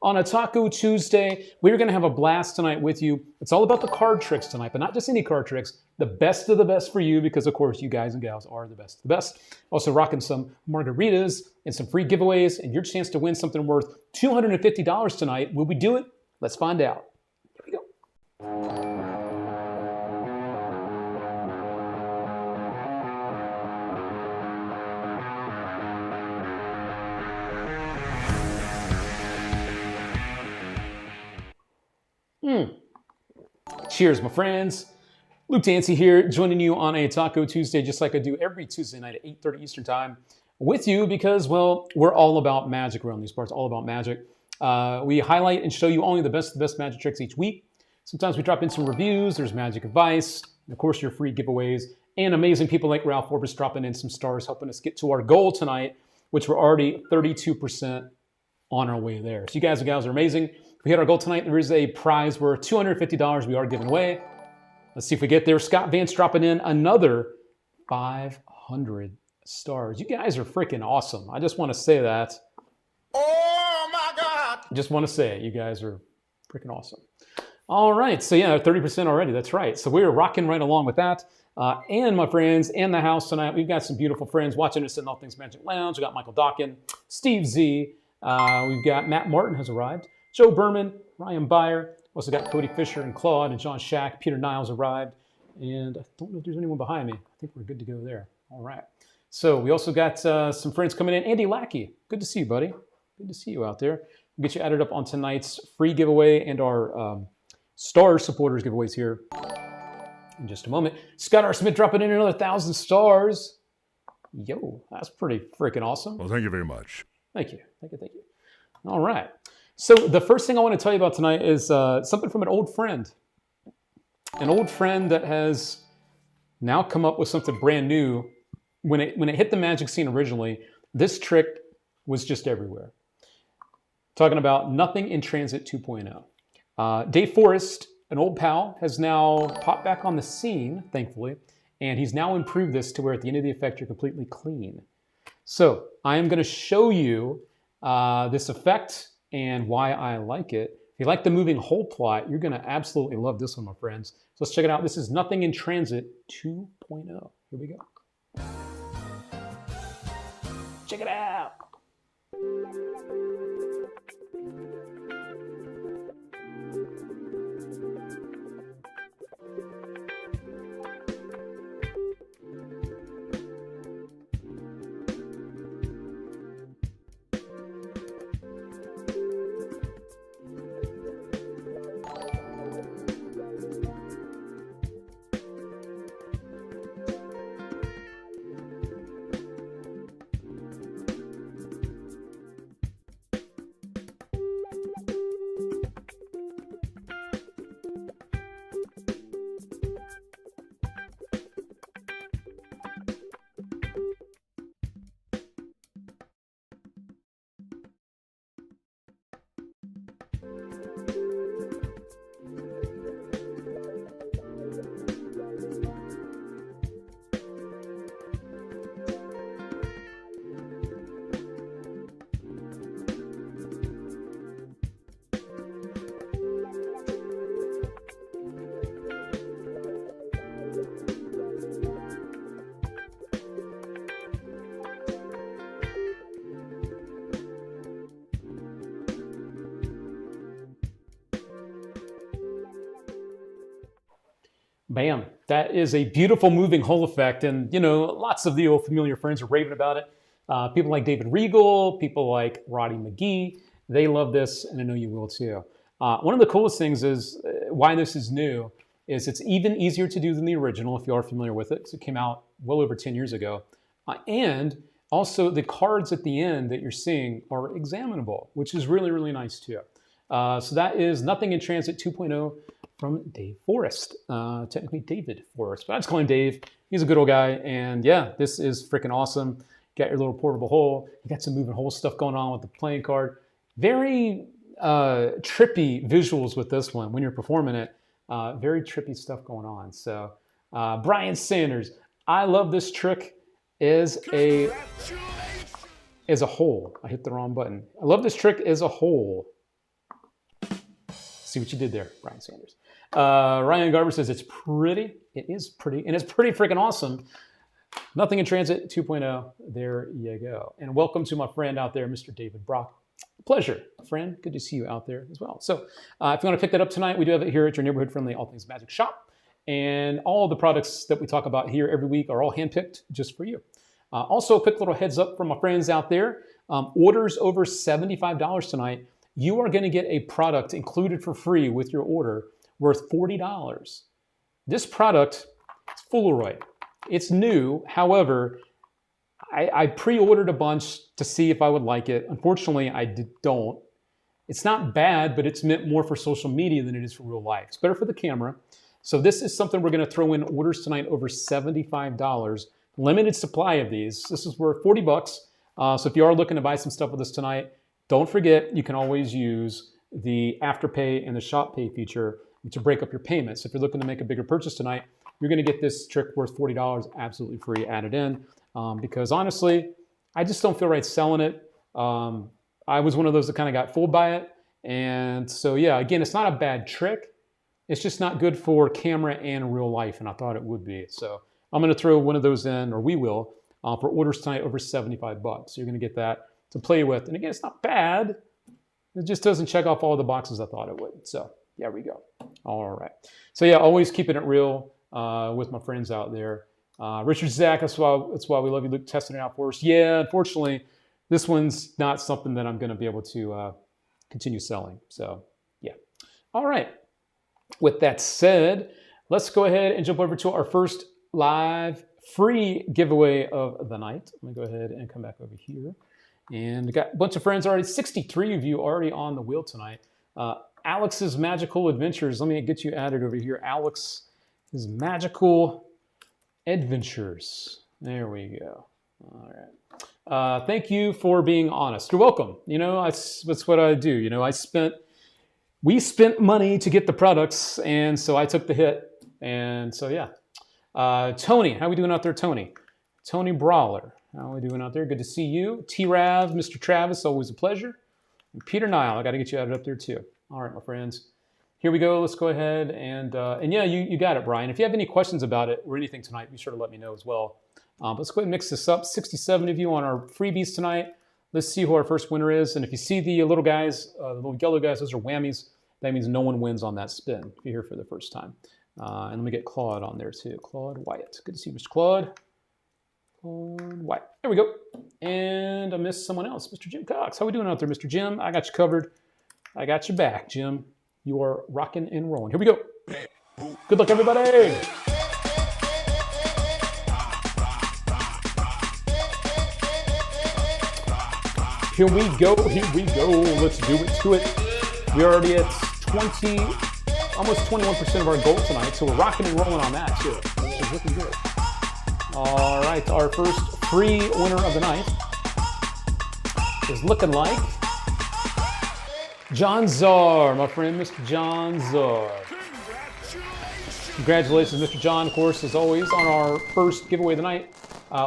On a Taco Tuesday, we're going to have a blast tonight with you. It's all about the card tricks tonight, but not just any card tricks, the best of the best for you because, of course, you guys and gals are the best of the best. Also rocking some margaritas and some free giveaways and your chance to win something worth $250 tonight. Will we do it? Let's find out. Here we go. Cheers, my friends. Luke Dancy here, joining you on a Taco Tuesday, just like I do every Tuesday night at 8:30 Eastern Time with you because, well, we're all about magic around these parts, all about magic. We highlight and show you only the best magic tricks each week. Sometimes we drop in some reviews, there's magic advice, and of course your free giveaways, and amazing people like Ralph Orbis dropping in some stars, helping us get to our goal tonight, which we're already 32% on our way there. So you guys and gals are amazing. If we hit our goal tonight, there is a prize worth $250 we are giving away. Let's see if we get there. Scott Vance dropping in another 500 stars. You guys are freaking awesome. I just want to say that. Oh my God. Just want to say it. You guys are freaking awesome. All right. So yeah, 30% already. That's right. So we're rocking right along with that. And my friends in the house tonight, we've got some beautiful friends watching us in All Things Magic Lounge. We got Michael Dawkin, Steve Z. We've got Matt Martin has arrived. Joe Berman, Ryan Byer. Also got Cody Fisher and Claude and John Shack. Peter Niles arrived. And I don't know if there's anyone behind me. I think we're good to go there. All right. So we also got some friends coming in. Andy Lackey, good to see you, buddy. Good to see you out there. We'll get you added up on tonight's free giveaway and our Star Supporters giveaways here in just a moment. Scott R. Smith dropping in another 1,000 stars. Yo, that's pretty freaking awesome. Well, thank you very much. Thank you. Thank you. Thank you. All right. So the first thing I want to tell you about tonight is something from an old friend. An old friend that has now come up with something brand new. When it hit the magic scene originally, this trick was just everywhere. Talking about Nothing in Transit 2.0. Dave Forrest, an old pal, has now popped back on the scene, thankfully, and he's now improved this to where at the end of the effect, you're completely clean. So I am going to show you this effect and why I like it. If you like the moving hole plot, you're going to absolutely love this one, my friends. So let's check it out. This is Nothing in Transit 2.0. Here we go. Check it out. Bam. That is a beautiful moving hole effect. And, you know, lots of the old familiar friends are raving about it. People like David Regal, people like Roddy McGee, they love this, and I know you will too. One of the coolest things is why this is new is it's even easier to do than the original, if you are familiar with it. So it came out well over 10 years ago. And also the cards at the end that you're seeing are examinable, which is really, really nice too. So that is Nothing in Transit 2.0 from Dave Forrest. Technically David Forrest, but I just call him Dave. He's a good old guy. And yeah, this is freaking awesome. You got your little portable hole. You got some moving hole stuff going on with the playing card. Very trippy visuals with this one when you're performing it. Very trippy stuff going on. So Brian Sanders, I love this trick as a whole. I hit the wrong button. I love this trick as a whole. See what you did there, Brian Sanders. Ryan Garber says it's pretty. It is pretty, and it's pretty freaking awesome. Nothing in Transit 2.0. There you go. And welcome to my friend out there, Mr. David Brock. Pleasure, friend. Good to see you out there as well. So if you want to pick that up tonight, we do have it here at your neighborhood-friendly All Things Magic shop. And all of the products that we talk about here every week are all handpicked just for you. Also, a quick little heads up from my friends out there. Orders over $75 tonight, you are going to get a product included for free with your order worth $40. This product is Fooleroid. It's new. However, I pre-ordered a bunch to see if I would like it. Unfortunately, I don't. It's not bad, but it's meant more for social media than it is for real life. It's better for the camera. So this is something we're going to throw in orders tonight over $75. Limited supply of these. This is worth $40. So if you are looking to buy some stuff with us tonight, don't forget you can always use the Afterpay and the Shop Pay feature to break up your payments. If you're looking to make a bigger purchase tonight, you're going to get this trick worth $40 absolutely free added in. Because honestly, I just don't feel right selling it. I was one of those that kind of got fooled by it. And so, yeah, again, it's not a bad trick. It's just not good for camera and real life, and I thought it would be. So I'm going to throw one of those in, or we will, for orders tonight over $75. So you're going to get that to play with. And again, it's not bad. It just doesn't check off all the boxes I thought it would. So there we go. All right. So yeah, always keeping it real with my friends out there. Richard Zach, that's why we love you, Luke, testing it out for us. Yeah, unfortunately, this one's not something that I'm going to be able to continue selling. So yeah. All right. With that said, let's go ahead and jump over to our first live free giveaway of the night. Let me go ahead and come back over here. And we got a bunch of friends already, 63 of you already on the wheel tonight. Alex's Magical Adventures. Let me get you added over here. Alex's Magical Adventures. There we go. All right. Thank you for being honest. You're welcome. You know, that's what I do. You know, we spent money to get the products, and so I took the hit. And so, yeah. Tony, how we doing out there, Tony? Tony Brawler, how we doing out there? Good to see you. T-Rav, Mr. Travis, always a pleasure. And Peter Nile, I got to get you added up there too. All right, my friends. Here we go. Let's go ahead and yeah, you got it, Brian. If you have any questions about it or anything tonight, be sure to let me know as well. Let's go ahead and mix this up. 67 of you on our freebies tonight. Let's see who our first winner is. And if you see the little guys, the little yellow guys, those are whammies. That means no one wins on that spin if you're here for the first time. And let me get Claude on there too. Claude Wyatt. Good to see you, Mr. Claude. Claude Wyatt. There we go. And I missed someone else. Mr. Jim Cox. How we doing out there, Mr. Jim? I got you covered. I got your back, Jim. You are rocking and rolling. Here we go. Good luck, everybody. Here we go. Here we go. Let's do it to it. We're already at almost 21% of our goal tonight, so we're rocking and rolling on that too. Which is looking good. All right, our first free winner of the night is looking like John Czar, my friend, Mr. John Czar. Congratulations, Mr. John. Of course, as always, on our first giveaway of the night,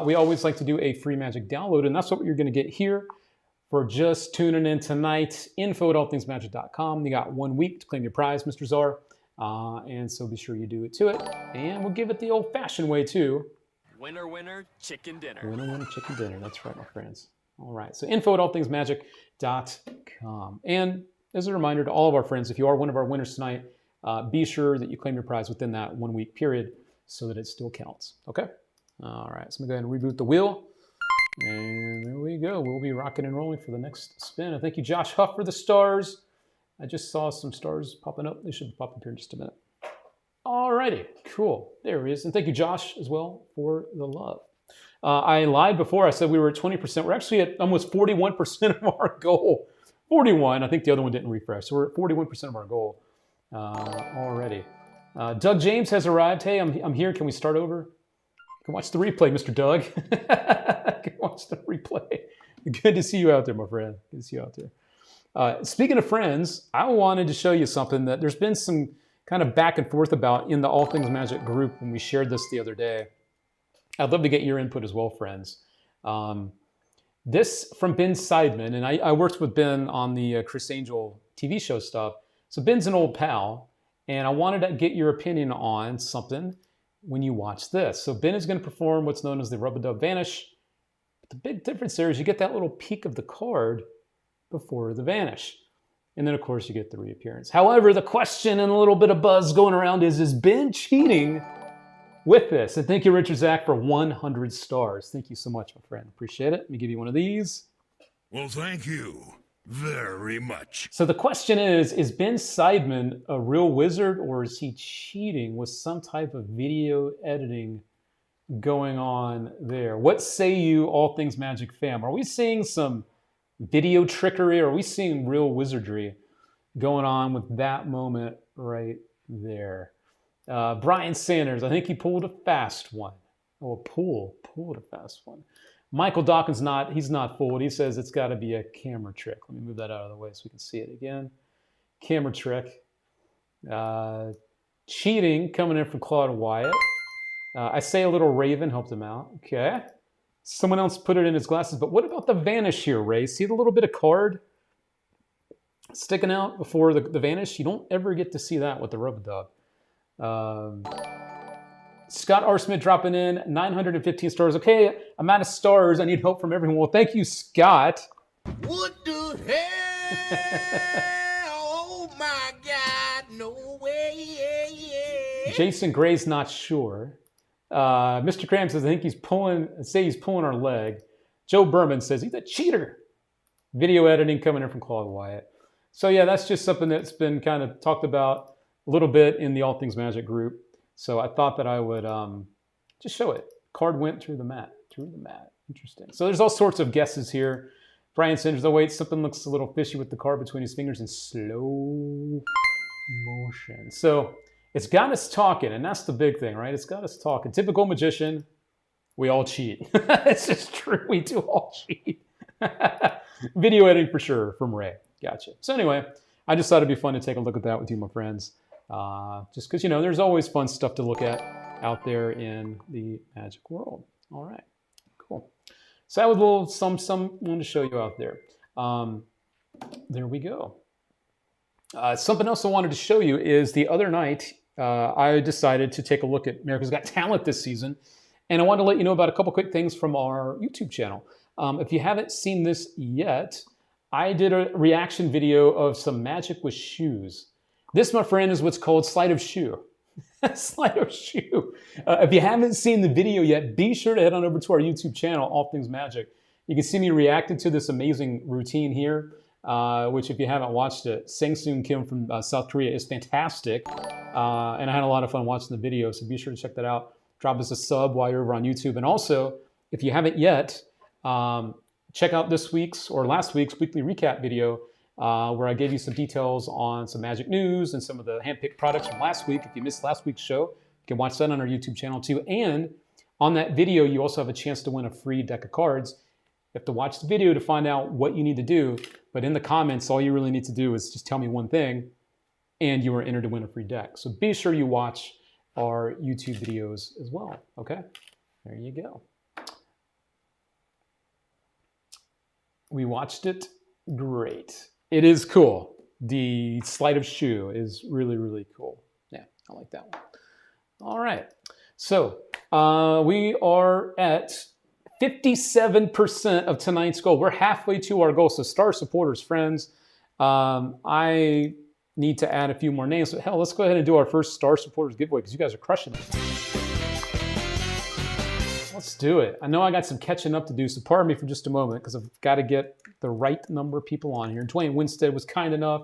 we always like to do a free magic download, and that's what you're going to get here for just tuning in tonight. info@allthingsmagic.com. You got 1 week to claim your prize, Mr. Czar, and so be sure you do it to it. And we'll give it the old-fashioned way, too. Winner, winner, chicken dinner. Winner, winner, chicken dinner. That's right, my friends. All right, so info@allthingsmagic.com. And as a reminder to all of our friends, if you are one of our winners tonight, be sure that you claim your prize within that 1 week period so that it still counts, okay? All right, so I'm going to go ahead and reboot the wheel. And there we go. We'll be rocking and rolling for the next spin. And thank you, Josh Huff, for the stars. I just saw some stars popping up. They should pop up here in just a minute. All righty, cool. There he is. And thank you, Josh, as well, for the love. I lied before. I said we were at 20%. We're actually at almost 41% of our goal. 41. I think the other one didn't refresh. So we're at 41% of our goal already. Doug James has arrived. Hey, I'm here. Can we start over? You can watch the replay, Mr. Doug. You can watch the replay. Good to see you out there, my friend. Good to see you out there. Speaking of friends, I wanted to show you something that there's been some kind of back and forth about in the All Things Magic group when we shared this the other day. I'd love to get your input as well, friends. This from Ben Seidman, and I worked with Ben on the Chris Angel TV show stuff, So Ben's an old pal, and I wanted to get your opinion on something when you watch this. So Ben is going to perform what's known as the Rub-a-Dub Vanish. But the big difference there is you get that little peek of the card before the Vanish. And then, of course, you get the reappearance. However, the question and a little bit of buzz going around is Ben cheating with this? And thank you, Richard Zach, for 100 stars. Thank you so much, my friend. Appreciate it. Let me give you one of these. Well, thank you very much. So the question is Ben Seidman a real wizard, or is he cheating with some type of video editing going on there? What say you, All Things Magic fam? Are we seeing some video trickery, or are we seeing real wizardry going on with that moment right there? Brian Sanders, I think he pulled a fast one. Oh, pulled a fast one. Michael Dawkins, he's not fooled. He says it's got to be a camera trick. Let me move that out of the way so we can see it again. Camera trick. Cheating coming in from Claude Wyatt. I say a little Raven helped him out. Okay. Someone else put it in his glasses. But what about the Vanish here, Ray? See the little bit of card sticking out before the Vanish? You don't ever get to see that with the Rub-a-Dub. Scott R. Smith dropping in, 915 stars. Okay, I'm out of stars. I need help from everyone. Well, thank you, Scott. What the hell? Oh my God, no way. Jason Gray's not sure. Mr. Cram says, I think he's pulling our leg. Joe Berman says, he's a cheater. Video editing coming in from Claude Wyatt. So yeah, that's just something that's been kind of talked about a little bit in the All Things Magic group. So I thought that I would just show it. Card went through the mat. Interesting. So there's all sorts of guesses here. Brian Sanders, oh wait, something looks a little fishy with the card between his fingers in slow motion. So it's got us talking, and that's the big thing, right? It's got us talking. Typical magician, we all cheat. It's just true, we do all cheat. Video editing for sure from Ray. Gotcha. So anyway, I just thought it'd be fun to take a look at that with you, my friends. Just because, there's always fun stuff to look at out there in the magic world. All right, cool. So that was a little some wanted to show you out there. There we go. Something else I wanted to show you is the other night, I decided to take a look at America's Got Talent this season. And I wanted to let you know about a couple quick things from our YouTube channel. If you haven't seen this yet, I did a reaction video of some magic with shoes. This, my friend, is what's called sleight of shoe. Sleight of shoe. If you haven't seen the video yet, be sure to head on over to our YouTube channel, All Things Magic. You can see me reacting to this amazing routine here, which if you haven't watched it, Sang-Soon Kim from South Korea is fantastic. And I had a lot of fun watching the video, so be sure to check that out. Drop us a sub while you're over on YouTube. And also, if you haven't yet, check out this week's or last week's weekly recap video, where I gave you some details on some magic news and some of the handpicked products from last week. If you missed last week's show, you can watch that on our YouTube channel too. And on that video, you also have a chance to win a free deck of cards. You have to watch the video to find out what you need to do. But in the comments, all you really need to do is just tell me one thing, and you are entered to win a free deck. So be sure you watch our YouTube videos as well, okay? There you go. We watched it. Great. It is cool. The sleight of shoe is really, really cool. Yeah, I like that one. All right. So we are at 57% of tonight's goal. We're halfway to our goal. So star supporters, friends, I need to add a few more names. But hell, let's go ahead and do our first star supporters giveaway because you guys are crushing it. Let's do it. I know I got some catching up to do, so pardon me for just a moment because I've got to get the right number of people on here. Dwayne Winstead was kind enough.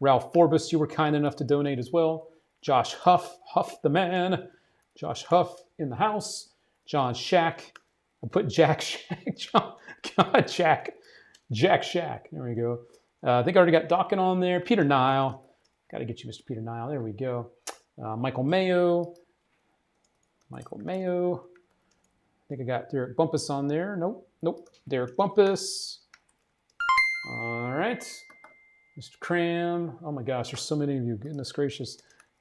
Ralph Forbes, you were kind enough to donate as well. Josh Huff, Huff the man. Josh Huff in the house. John Shack. I put Jack Shack. John, God, Jack Shack. There we go. I think I already got Dawkins on there. Peter Nile. Got to get you, Mr. Peter Nile. There we go. Michael Mayo. I think I got Derek Bumpus on there. Nope. Derek Bumpus. All right. Mr. Cram. Oh my gosh, there's so many of you. Goodness gracious.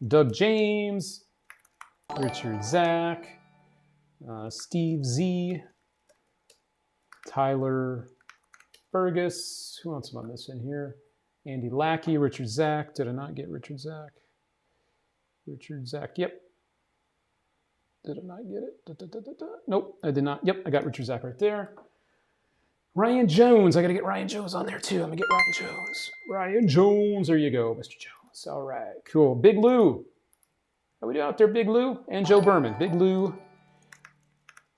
Doug James. Richard Zach. Steve Z. Tyler Fergus. Who else am I missing here? Andy Lackey, Richard Zach. Did I not get Richard Zach? Richard Zach, yep. Did I not get it? Da, da, da, da, da. Nope, I did not. Yep, I got Richard Zach right there. Ryan Jones, I got to get Ryan Jones on there too. I'm going to get Ryan Jones. Ryan Jones, there you go, Mr. Jones. All right, cool. Big Lou. How we doing out there, Big Lou? And Joe Berman. Big Lou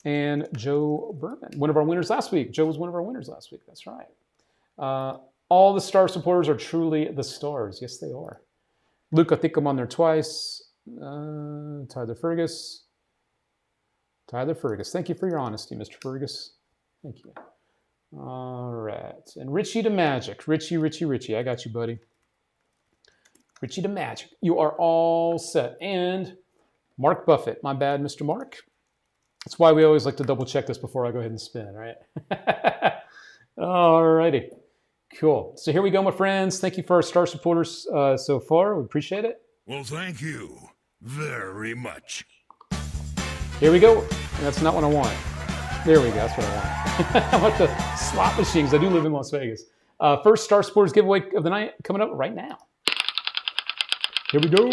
and Joe Berman. One of our winners last week. Joe was one of our winners last week. That's right. All the star supporters are truly the stars. Yes, they are. Luke, I think I'm on there twice. Tyler Fergus. Tyler Fergus. Thank you for your honesty, Mr. Fergus. Thank you. All right. And Richie the Magic. Richie. I got you, buddy. Richie the Magic. You are all set. And Mark Buffett. My bad, Mr. Mark. That's why we always like to double check this before I go ahead and spin, right? All righty. Cool. So here we go, my friends. Thank you for our star supporters so far. We appreciate it. Well, thank you very much. Here we go. And that's not what I want. There we go. That's what I want. I want the slot machines. I do live in Las Vegas. First star supporters giveaway of the night coming up right now. Here we go.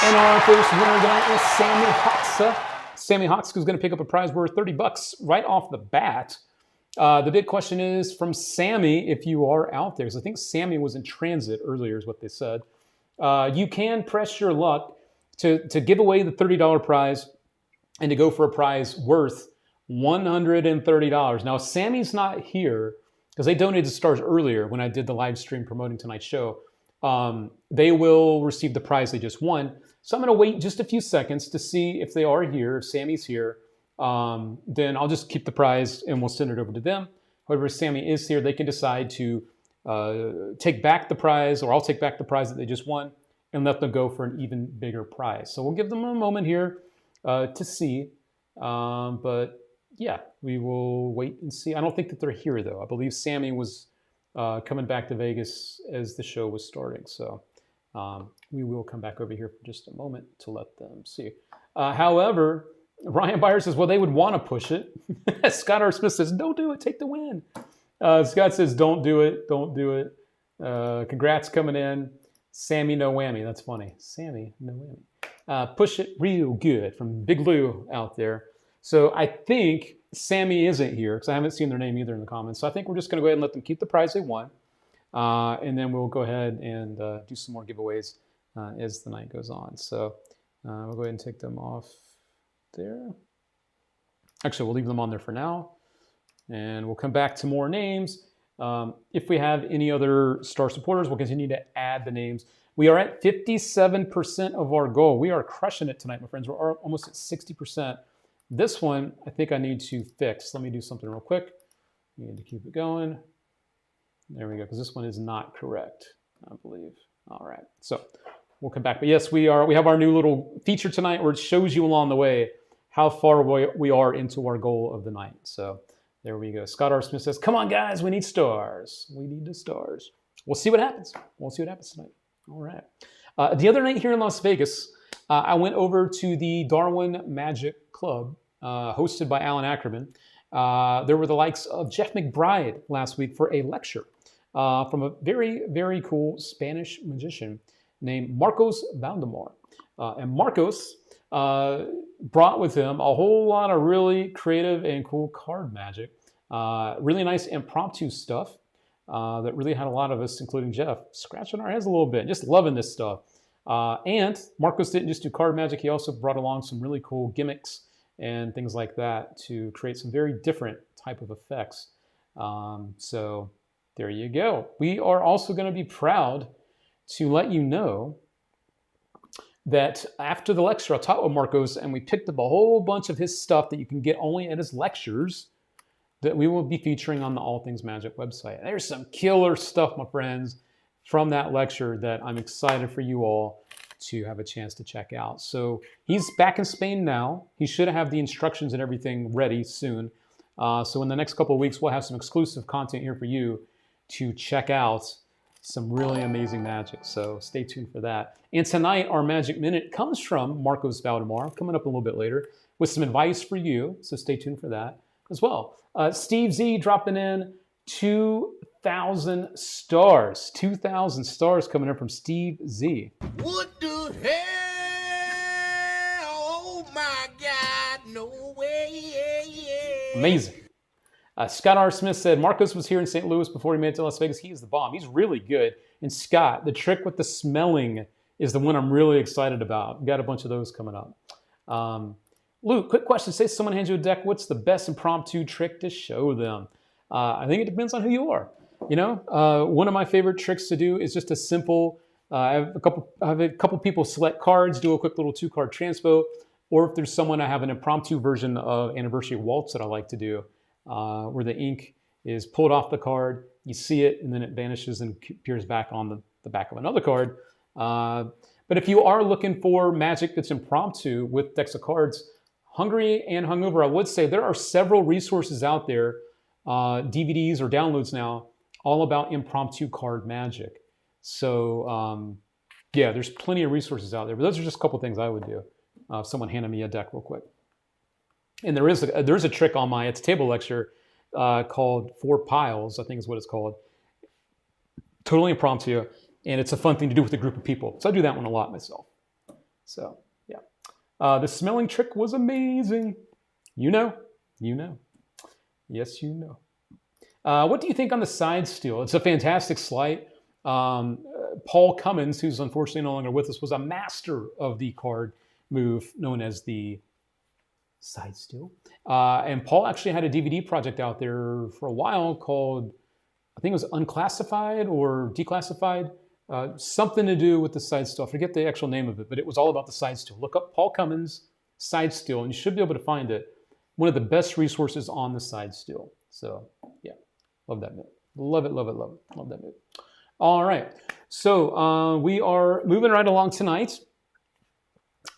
And our first winner tonight is Sammy Hoxa. Sammy Hoxa is going to pick up a prize worth $30 right off the bat. The big question is from Sammy, if you are out there, because I think Sammy was in transit earlier is what they said. You can press your luck to give away the $30 prize and to go for a prize worth $130. Now, Sammy's not here because they donated the stars earlier when I did the live stream promoting tonight's show. They will receive the prize they just won. So I'm going to wait just a few seconds to see if they are here, if Sammy's here. Then I'll just keep the prize and we'll send it over to them. However, if Sammy is here, they can decide to take back the prize, or I'll take back the prize that they just won and let them go for an even bigger prize. So we'll give them a moment here to see. But yeah, we will wait and see. I don't think that they're here, though. I believe Sammy was coming back to Vegas as the show was starting. So we will come back over here for just a moment to let them see. However, Ryan Byers says, well, they would want to push it. Scott R. Smith says, don't do it. Take the win. Scott says, don't do it. Don't do it. Congrats coming in. Sammy, no whammy. That's funny. Sammy, no whammy. Push it real good from Big Lou out there. So I think Sammy isn't here because I haven't seen their name either in the comments. So I think we're just going to go ahead and let them keep the prize they won. And then we'll go ahead and do some more giveaways as the night goes on. So we'll go ahead and take them off there. Actually, we'll leave them on there for now. And we'll come back to more names. If we have any other star supporters, we'll continue to add the names. We are at 57% of our goal. We are crushing it tonight, my friends. We're almost at 60%. This one, I think I need to fix. Let me do something real quick. We need to keep it going. There we go, because this one is not correct, I believe. All right, so we'll come back. But yes, we have our new little feature tonight where it shows you along the way how far we are into our goal of the night. So there we go. Scott R. Smith says, come on, guys, we need stars. We need the stars. We'll see what happens. We'll see what happens tonight. All right. The other night here in Las Vegas, I went over to the Darwin Magic Club, hosted by Alan Ackerman. There were the likes of Jeff McBride last week for a lecture from a very, very cool Spanish magician named Marcos Valdemar. And Marcos brought with him a whole lot of really creative and cool card magic. Really nice impromptu stuff that really had a lot of us, including Jeff, scratching our heads a little bit, just loving this stuff. And Marcos didn't just do card magic. He also brought along some really cool gimmicks and things like that to create some very different type of effects. So there you go. We are also going to be proud to let you know that after the lecture, I taught with Marcos and we picked up a whole bunch of his stuff that you can get only at his lectures that we will be featuring on the All Things Magic website. There's some killer stuff, my friends, from that lecture that I'm excited for you all to have a chance to check out. So he's back in Spain now. He should have the instructions and everything ready soon. So in the next couple of weeks, we'll have some exclusive content here for you to check out some really amazing magic. So stay tuned for that. And tonight, our Magic Minute comes from Marcos Valdemar, coming up a little bit later, with some advice for you. So stay tuned for that. as well. Steve Z dropping in 2,000 stars. 2,000 stars coming in from Steve Z. What the hell? Oh my God, no way. Amazing. Scott R. Smith said, Marcos was here in St. Louis before he made it to Las Vegas. He is the bomb. He's really good. And Scott, the trick with the smelling is the one I'm really excited about. We've got a bunch of those coming up. Luke, quick question. Say someone hands you a deck. What's the best impromptu trick to show them? I think it depends on who you are. You know, one of my favorite tricks to do is just a simple, I have a couple people select cards, do a quick little 2-card transpo, or if there's someone, I have an impromptu version of Anniversary Waltz that I like to do, where the ink is pulled off the card, you see it, and then it vanishes and appears back on the back of another card. But if you are looking for magic that's impromptu with decks of cards, Hungry and Hungover, I would say there are several resources out there, DVDs or downloads now, all about impromptu card magic. So yeah, there's plenty of resources out there, but those are just a couple things I would do. If someone handed me a deck real quick. And there's a trick on it's a table lecture called 4 Piles, I think is what it's called. Totally impromptu, and it's a fun thing to do with a group of people. So I do that one a lot myself. So yeah. The smelling trick was amazing. You know. Yes, you know. What do you think on the side steal? It's a fantastic sleight. Paul Cummins, who's unfortunately no longer with us, was a master of the card move known as the side steal. And Paul actually had a DVD project out there for a while called, I think it was Unclassified or Declassified, something to do with the side steal. I forget the actual name of it, but it was all about the side steal. Look up Paul Cummins side steal, and you should be able to find it. One of the best resources on the side steal. So yeah, love that move. Love it. Love that move. All right, so we are moving right along tonight.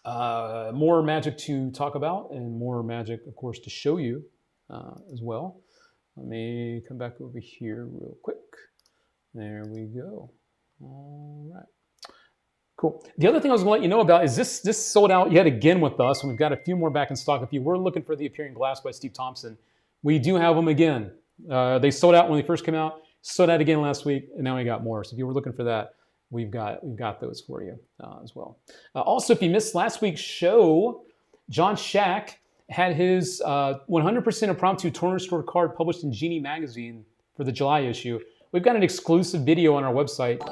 More magic to talk about and more magic, of course, to show you as well. Let me come back over here real quick. There we go. All right. Cool. The other thing I was going to let you know about is this sold out yet again with us, and we've got a few more back in stock. If you were looking for the Appearing Glass by Steve Thompson, we do have them again. They sold out when they first came out, sold out again last week, and now we got more. So if you were looking for that, we've got those for you as well. Also, if you missed last week's show, John Shack had his 100% impromptu Corner Store card published in Genie magazine for the July issue. We've got an exclusive video on our website.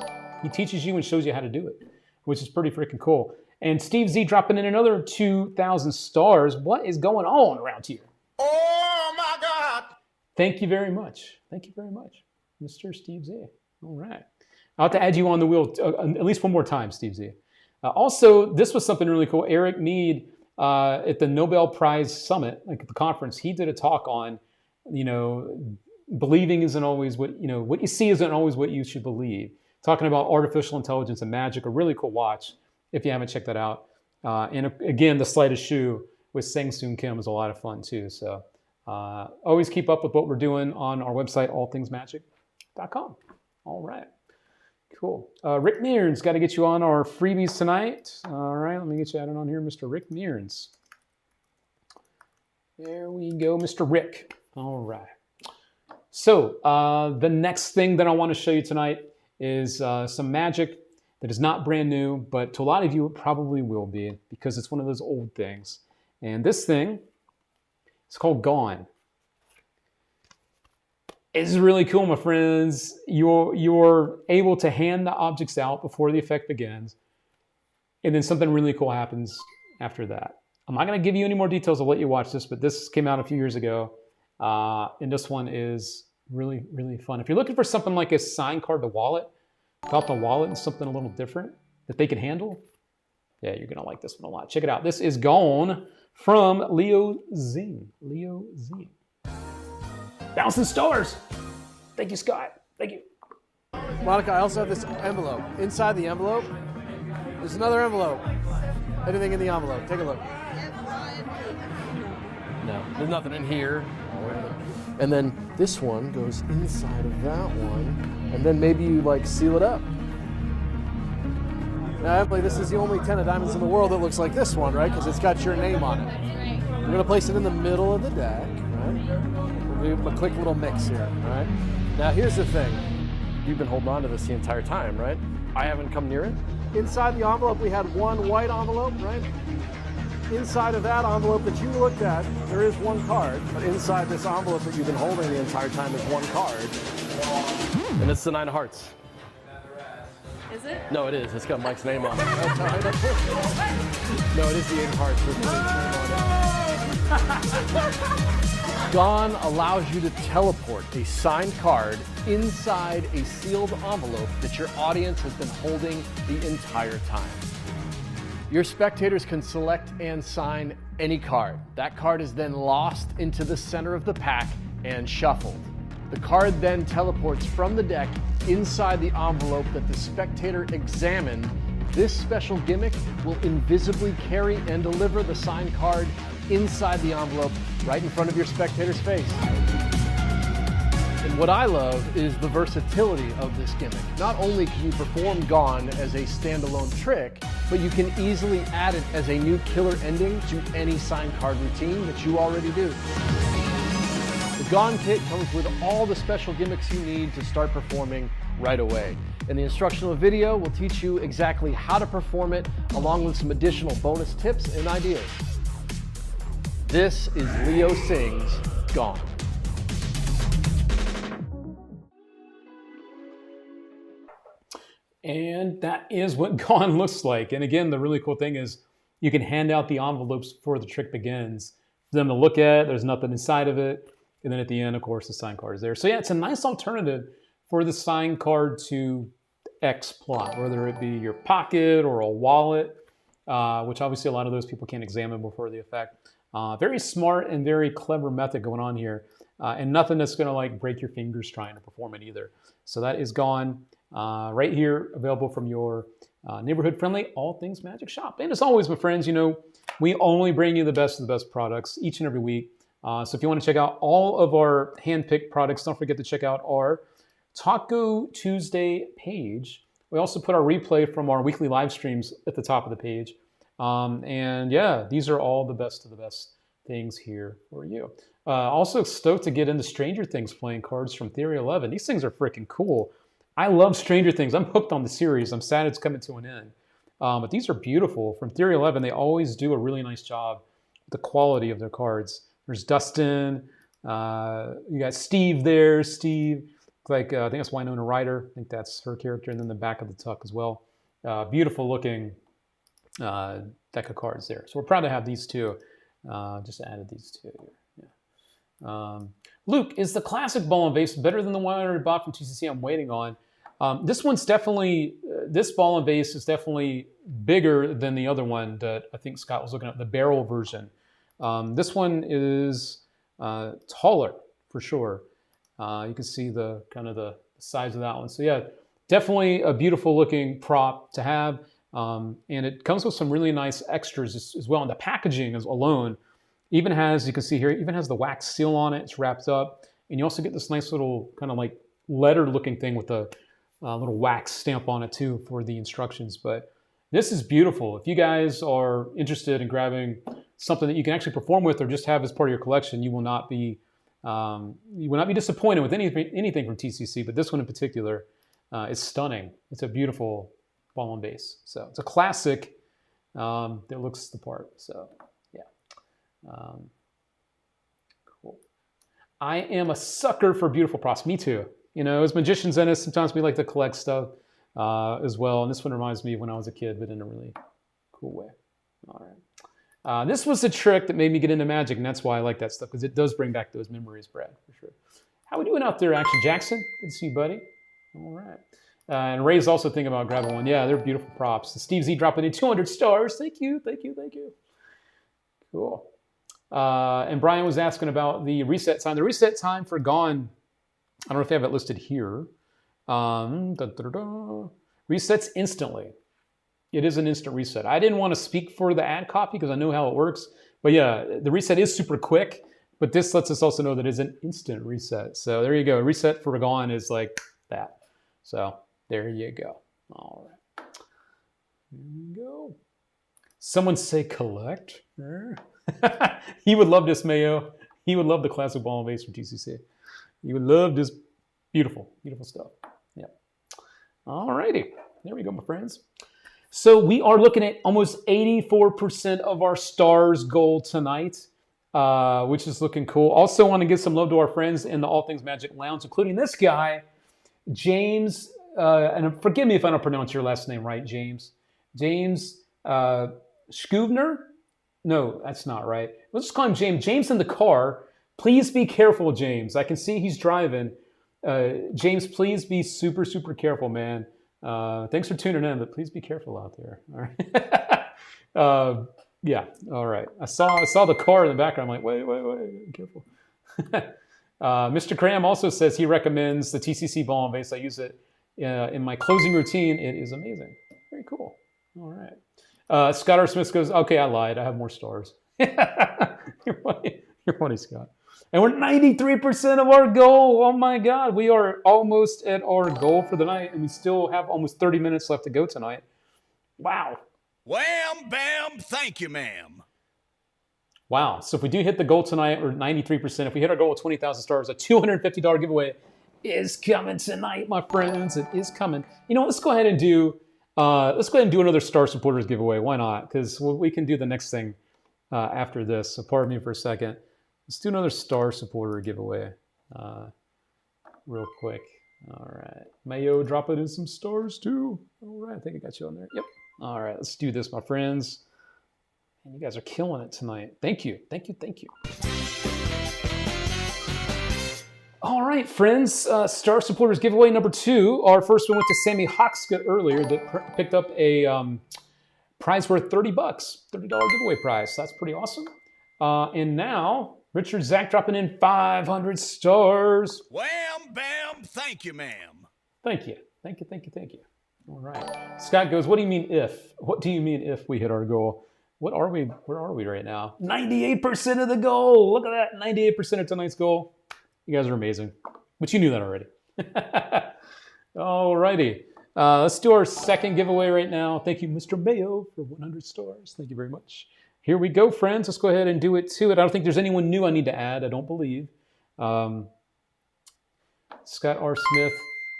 He teaches you and shows you how to do it, which is pretty freaking cool. And Steve Z dropping in another 2,000 stars. What is going on around here? Oh my God. Thank you very much. Thank you very much, Mr. Steve Z. All right. I'll have to add you on the wheel at least one more time, Steve Z. Also, this was something really cool. Eric Mead at the Nobel Prize Summit, like at the conference, he did a talk on, believing isn't always what you see isn't always what you should believe. Talking about artificial intelligence and magic, a really cool watch if you haven't checked that out. And again, the slightest shoe with Sang Soon Kim is a lot of fun too. So always keep up with what we're doing on our website, allthingsmagic.com. All right. Cool. Rick Mearns, got to get you on our freebies tonight. All right, let me get you added on here, Mr. Rick Mearns. There we go, Mr. Rick. All right. So the next thing that I want to show you tonight is some magic that is not brand new, but to a lot of you it probably will be because it's one of those old things. And this thing is called Gone. It's really cool, my friends. You're able to hand the objects out before the effect begins, and then something really cool happens after that. I'm not going to give you any more details. I'll let you watch this, but this came out a few years ago, and this one is really, really fun. If you're looking for something like a sign card to wallet, about the wallet and something a little different that they can handle, yeah, you're going to like this one a lot. Check it out. This is Gone from Leo Zing. Leo Zing. 1,000 stars. Thank you, Scott. Thank you. Monica, I also have this envelope. Inside the envelope, there's another envelope. Anything in the envelope? Take a look. No, there's nothing in here. And then this one goes inside of that one, and then maybe you seal it up. Now, Emily, this is the only 10 of diamonds in the world that looks like this one, right? Because it's got your name on it. We're gonna place it in the middle of the deck, right? A quick little mix here, all right? Now here's the thing. You've been holding on to this the entire time, right? I haven't come near it. Inside the envelope, we had one white envelope, right? Inside of that envelope that you looked at, there is one card, but inside this envelope that you've been holding the entire time is one card, and it's the 9 of hearts. Is it? No, it is. It's got Mike's name on it. No, it is the 8 of hearts with Mike's name on it. Gone allows you to teleport a signed card inside a sealed envelope that your audience has been holding the entire time. Your spectators can select and sign any card. That card is then lost into the center of the pack and shuffled. The card then teleports from the deck inside the envelope that the spectator examined. This special gimmick will invisibly carry and deliver the signed card inside the envelope right in front of your spectator's face. And what I love is the versatility of this gimmick. Not only can you perform Gone as a standalone trick, but you can easily add it as a new killer ending to any signed card routine that you already do. The Gone kit comes with all the special gimmicks you need to start performing right away. And the instructional video will teach you exactly how to perform it, along with some additional bonus tips and ideas. This is Leo Sings Gone. And that is what Gone looks like. And again, the really cool thing is you can hand out the envelopes before the trick begins for them to look at. There's nothing inside of it. And then at the end, of course, the signed card is there. So yeah, it's a nice alternative for the signed card to X plot, whether it be your pocket or a wallet, which obviously a lot of those people can't examine before the effect. Very smart and very clever method going on here. And nothing that's going to like break your fingers trying to perform it either. So that is Gone. Right here, available from your neighborhood-friendly All Things Magic shop. And as always, my friends, you know, we only bring you the best of the best products each and every week. So if you want to check out all of our hand-picked products, don't forget to check out our Taco Tuesday page. We also put our replay from our weekly live streams at the top of the page. And yeah, these are all the best of the best things here for you. Also stoked to get into Stranger Things playing cards from Theory 11. These things are freaking cool. I love Stranger Things. I'm hooked on the series. I'm sad it's coming to an end. But these are beautiful. From Theory 11, they always do a really nice job with the quality of their cards. There's Dustin. You got Steve there. Steve, like I think that's Winona Ryder. I think that's her character. And then the back of the tuck as well. Beautiful looking deck of cards there. So we're proud to have these two. Just added these two here. Yeah. Luke, is the classic ball and vase better than the one I already bought from TCC I'm waiting on? This one's definitely, this ball and vase is definitely bigger than the other one that I think Scott was looking at, the barrel version. This one is taller for sure. You can see the kind of the size of that one. So yeah, definitely a beautiful looking prop to have. And it comes with some really nice extras as well. And the packaging alone even has, you can see here, even has the wax seal on it. It's wrapped up. And you also get this nice little kind of like letter looking thing with a little wax stamp on it too for the instructions. But this is beautiful. If you guys are interested in grabbing something that you can actually perform with or just have as part of your collection, you will not be disappointed with anything from TCC. But this one in particular is stunning. It's a beautiful ball and base. So it's a classic that looks the part. So yeah, cool. I am a sucker for beautiful props. Me too. You know, as magicians in us, sometimes we like to collect stuff as well. And this one reminds me of when I was a kid, but in a really cool way. All right. This was the trick that made me get into magic, and that's why I like that stuff, because it does bring back those memories, Brad, for sure. How we doing out there, Action Jackson? Good to see you, buddy. All right. And Ray's also thinking about grabbing one. Yeah, they're beautiful props. Steve Z dropping in 200 stars. Thank you, thank you, thank you. Cool. And Brian was asking about the reset time. The reset time for Gone, I don't know if they have it listed here. Resets instantly. It is an instant reset. I didn't want to speak for the ad copy because I know how it works. But yeah, the reset is super quick. But this lets us also know that it's an instant reset. So there you go. Reset for Gone is like that. So there you go. All right. Here we go. Someone say collect. He would love this, Mayo. He would love the classic ball and base from TCC. He would love this beautiful, beautiful stuff. Yeah. All righty. There we go, my friends. So we are looking at almost 84% of our stars goal tonight, which is looking cool. Also want to give some love to our friends in the All Things Magic Lounge, including this guy, James, and forgive me if I don't pronounce your last name right, James. James Schuvner? No, that's not right. Let's just call him James. James in the car. Please be careful, James. I can see he's driving. James, please be super, super careful, man. Thanks for tuning in, but please be careful out there. All right. Yeah. All right. I saw the car in the background. I'm like, wait, be careful. Mr. Cram also says he recommends the TCC ball and base. I use it in my closing routine. It is amazing. Very cool. All right. Scott R. Smith goes, okay, I lied. I have more stars. You're funny, Scott. And we're 93% of our goal. Oh my God. We are almost at our goal for the night, and we still have almost 30 minutes left to go tonight. Wow. Wham, bam, thank you, ma'am. Wow. So if we do hit the goal tonight, we're 93%. If we hit our goal of 20,000 stars, a $250 giveaway is coming tonight, my friends. It is coming. You know, let's go ahead and do another Star Supporters giveaway. Why not? Because we can do the next thing after this. So pardon me for a second. Let's do another Star Supporter giveaway real quick. All right. Mayo, drop it in some stars too. All right. I think I got you on there. Yep. All right. Let's do this, my friends. And you guys are killing it tonight. Thank you. Thank you. Thank you. All right, friends. Star Supporters giveaway number 2. Our first one went to Sammy Hoxka earlier that picked up a prize worth $30. $30 giveaway prize. So that's pretty awesome. And now, Richard Zach dropping in 500 stars. Wham, bam, thank you, ma'am. Thank you. Thank you, thank you, thank you. All right. Scott goes, what do you mean if? What do you mean if we hit our goal? What are we? Where are we right now? 98% of the goal. Look at that. 98% of tonight's goal. You guys are amazing. But you knew that already. All righty. Let's do our second giveaway right now. Thank you, Mr. Mayo, for 100 stars. Thank you very much. Here we go, friends. Let's go ahead and do it to it. I don't think there's anyone new I need to add. I don't believe. Scott R. Smith,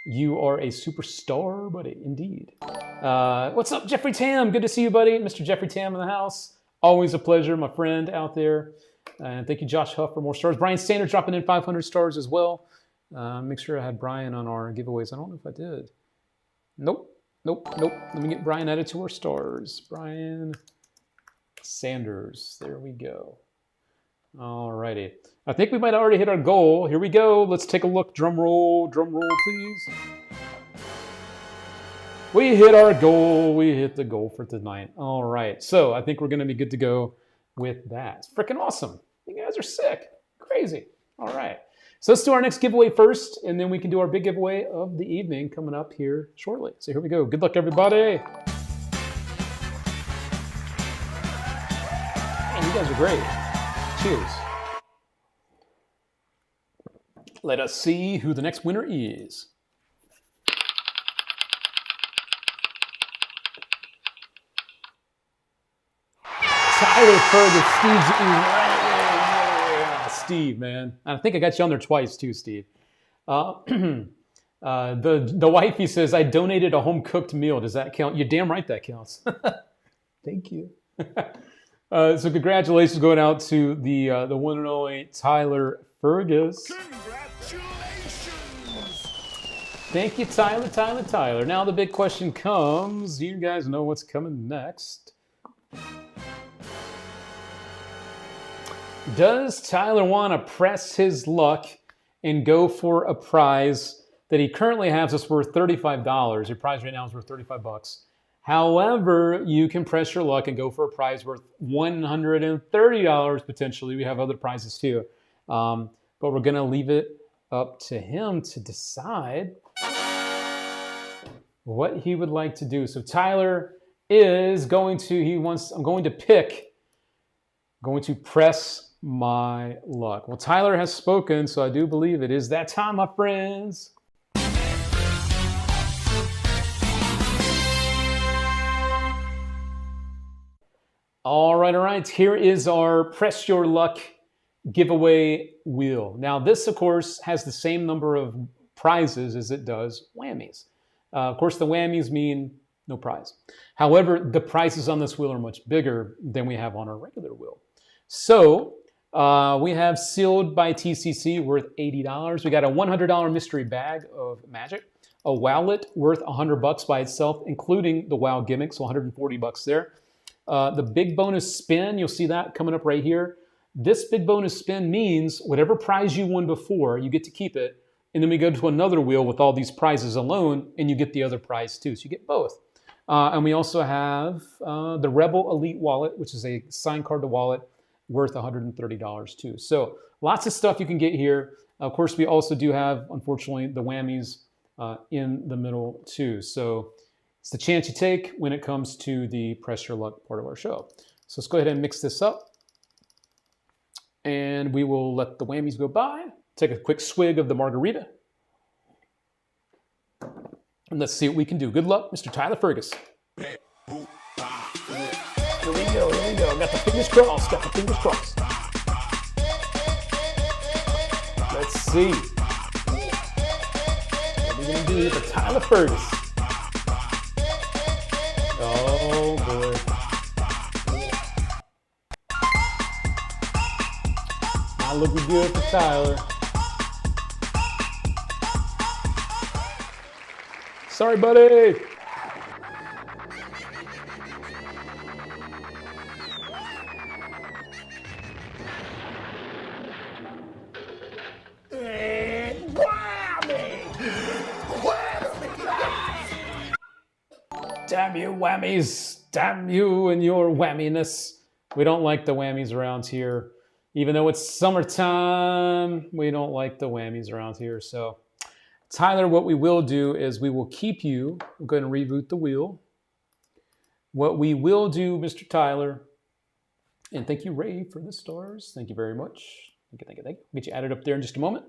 you are a superstar, buddy. Indeed. What's up, Jeffrey Tam? Good to see you, buddy. Mr. Jeffrey Tam in the house. Always a pleasure, my friend out there. And thank you, Josh Huff, for more stars. Brian Sanders dropping in 500 stars as well. Make sure I had Brian on our giveaways. I don't know if I did. Nope. Let me get Brian added to our stars. Brian Sanders. There we go. All righty. I think we might already hit our goal. Here we go. Let's take a look. Drum roll, please. We hit our goal. We hit the goal for tonight. All right. So I think we're going to be good to go with that. It's freaking awesome. You guys are sick. Crazy. All right. So let's do our next giveaway first, and then we can do our big giveaway of the evening coming up here shortly. So here we go. Good luck, everybody. Man, you guys are great. Cheers. Let us see who the next winner is. Tyler Fergus, Steve, man. I think I got you on there twice too, Steve. The wifey says, I donated a home-cooked meal. Does that count? You're damn right that counts. Thank you. So congratulations going out to the one and only Tyler Fergus. Congratulations! Thank you, Tyler. Now the big question comes. You guys know what's coming next. Does Tyler want to press his luck and go for a prize that he currently has that's worth $35? Your prize right now is worth $35. However, you can press your luck and go for a prize worth $130 potentially. We have other prizes too. But we're going to leave it up to him to decide what he would like to do. So Tyler is going to press my luck. Well, Tyler has spoken, so I do believe it is that time, my friends. All right. Here is our press your luck giveaway wheel. Now, this, of course, has the same number of prizes as it does whammies. Of course, the whammies mean no prize. However, the prizes on this wheel are much bigger than we have on our regular wheel. So we have sealed by TCC worth $80. We got a $100 mystery bag of magic, a wallet worth $100 by itself, including the WoW gimmick, so $140 there. The big bonus spin, you'll see that coming up right here. This big bonus spin means whatever prize you won before, you get to keep it. And then we go to another wheel with all these prizes alone, and you get the other prize too. So you get both. And we also have the Rebel Elite Wallet, which is a signed card to wallet worth $130 too. So lots of stuff you can get here. Of course, we also do have, unfortunately, the whammies in the middle too. So it's the chance you take when it comes to the Press Your Luck part of our show. So let's go ahead and mix this up. And we will let the whammies go by. Take a quick swig of the margarita. And let's see what we can do. Good luck, Mr. Tyler Fergus. Here we go, here we go. Got the fingers crossed, got the fingers crossed. Let's see. What are we gonna do here for Tyler Fergus? Oh boy. Not looking good for Tyler. Sorry, buddy. Damn you, whammies. Damn you and your whamminess. We don't like the whammies around here. Even though it's summertime, we don't like the whammies around here. So, Tyler, what we will do is we will keep you. I'm going to reboot the wheel. What we will do, Mr. Tyler, and thank you, Ray, for the stars. Thank you very much. Thank you. Get you added up there in just a moment.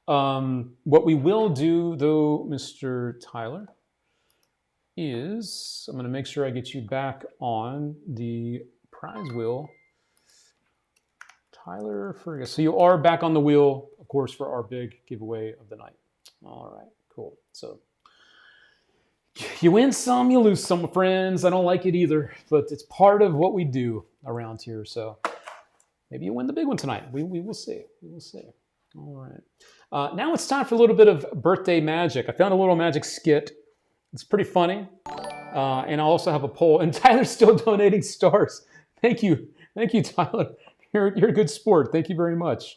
What we will do, though, Mr. Tyler, is I'm going to make sure I get you back on the prize wheel. Tyler Fergus. So you are back on the wheel, of course, for our big giveaway of the night. All right, cool. So you win some, you lose some, friends. I don't like it either, but it's part of what we do around here. So maybe you win the big one tonight. We will see. We will see. All right. Now it's time for a little bit of birthday magic. I found a little magic skit. It's pretty funny. And I also have a poll. And Tyler's still donating stars. Thank you. Thank you, Tyler. You're a good sport. Thank you very much.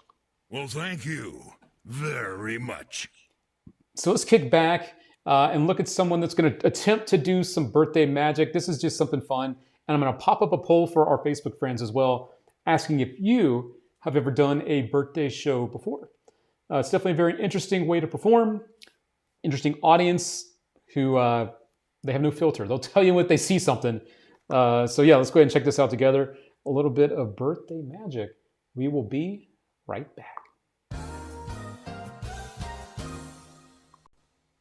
Well, thank you very much. So let's kick back and look at someone that's going to attempt to do some birthday magic. This is just something fun. And I'm going to pop up a poll for our Facebook friends as well, asking if you have ever done a birthday show before. It's definitely a very interesting way to perform. Interesting audience who they have no filter. They'll tell you when they see something. So yeah, let's go ahead and check this out together. A little bit of birthday magic. We will be right back.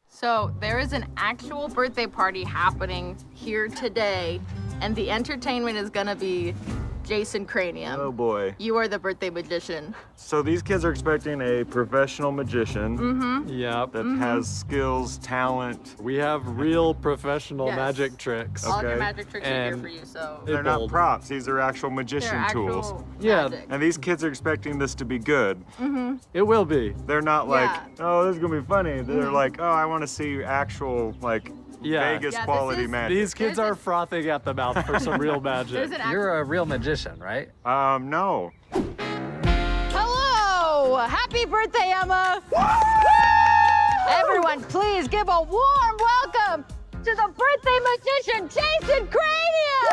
So there is an actual birthday party happening here today, and the entertainment is gonna be Jason Cranium. Oh boy. You are the birthday magician. So these kids are expecting a professional magician Yep. that has skills, talent. We have real professional Yes. magic tricks. All of your Okay. magic tricks are here And for you, so They're not bold. props, these are actual magician they're tools. actual Yeah. magic. And these kids are expecting this to be good. It will be. They're not like, Yeah. oh, this is gonna be funny. They're like, oh, I wanna see actual, like, Yeah. Vegas Yeah, this quality is- magic. These kids There's are a- frothing at the mouth for some real magic. There's an actual... You're a real magician, right? No. Hello! Happy birthday, Emma! Everyone, please give a warm welcome to the birthday magician, Jason Cranium!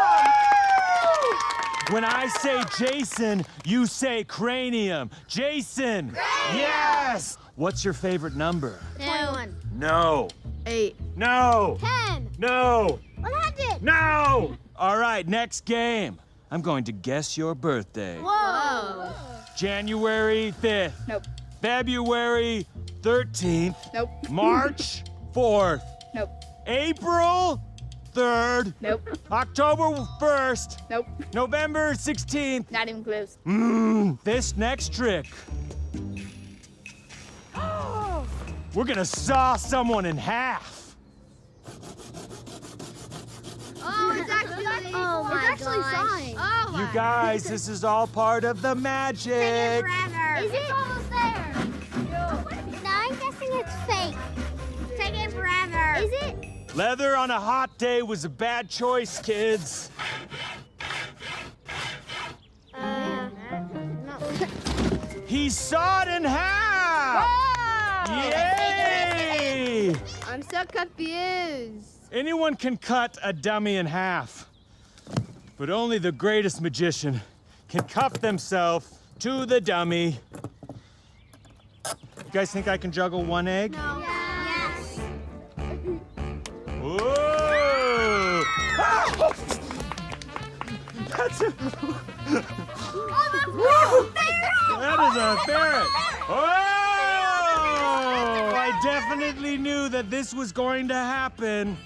When I say Jason, you say cranium. Jason! Yes! What's your favorite number? 21. No. 8. No. 10. No. 100. No! All right, next game. I'm going to guess your birthday. Whoa. January 5th. Nope. February 13th. Nope. March 4th. Nope. April 3rd. Nope. October 1st. Nope. November 16th. Not even close. This next trick. We're gonna saw someone in half. Oh, it's actually sawing. Oh You guys, this is all part of the magic. Forever. Is it almost there? No, I'm guessing it's fake. Taking forever. Is it? Leather on a hot day was a bad choice, kids. He sawed in half! Yay! I'm so confused. Anyone can cut a dummy in half, but only the greatest magician can cuff themselves to the dummy. You guys think I can juggle one egg? No. Yes. Whoa! Ah! That's a... That is a ferret! Oh! I definitely knew that this was going to happen.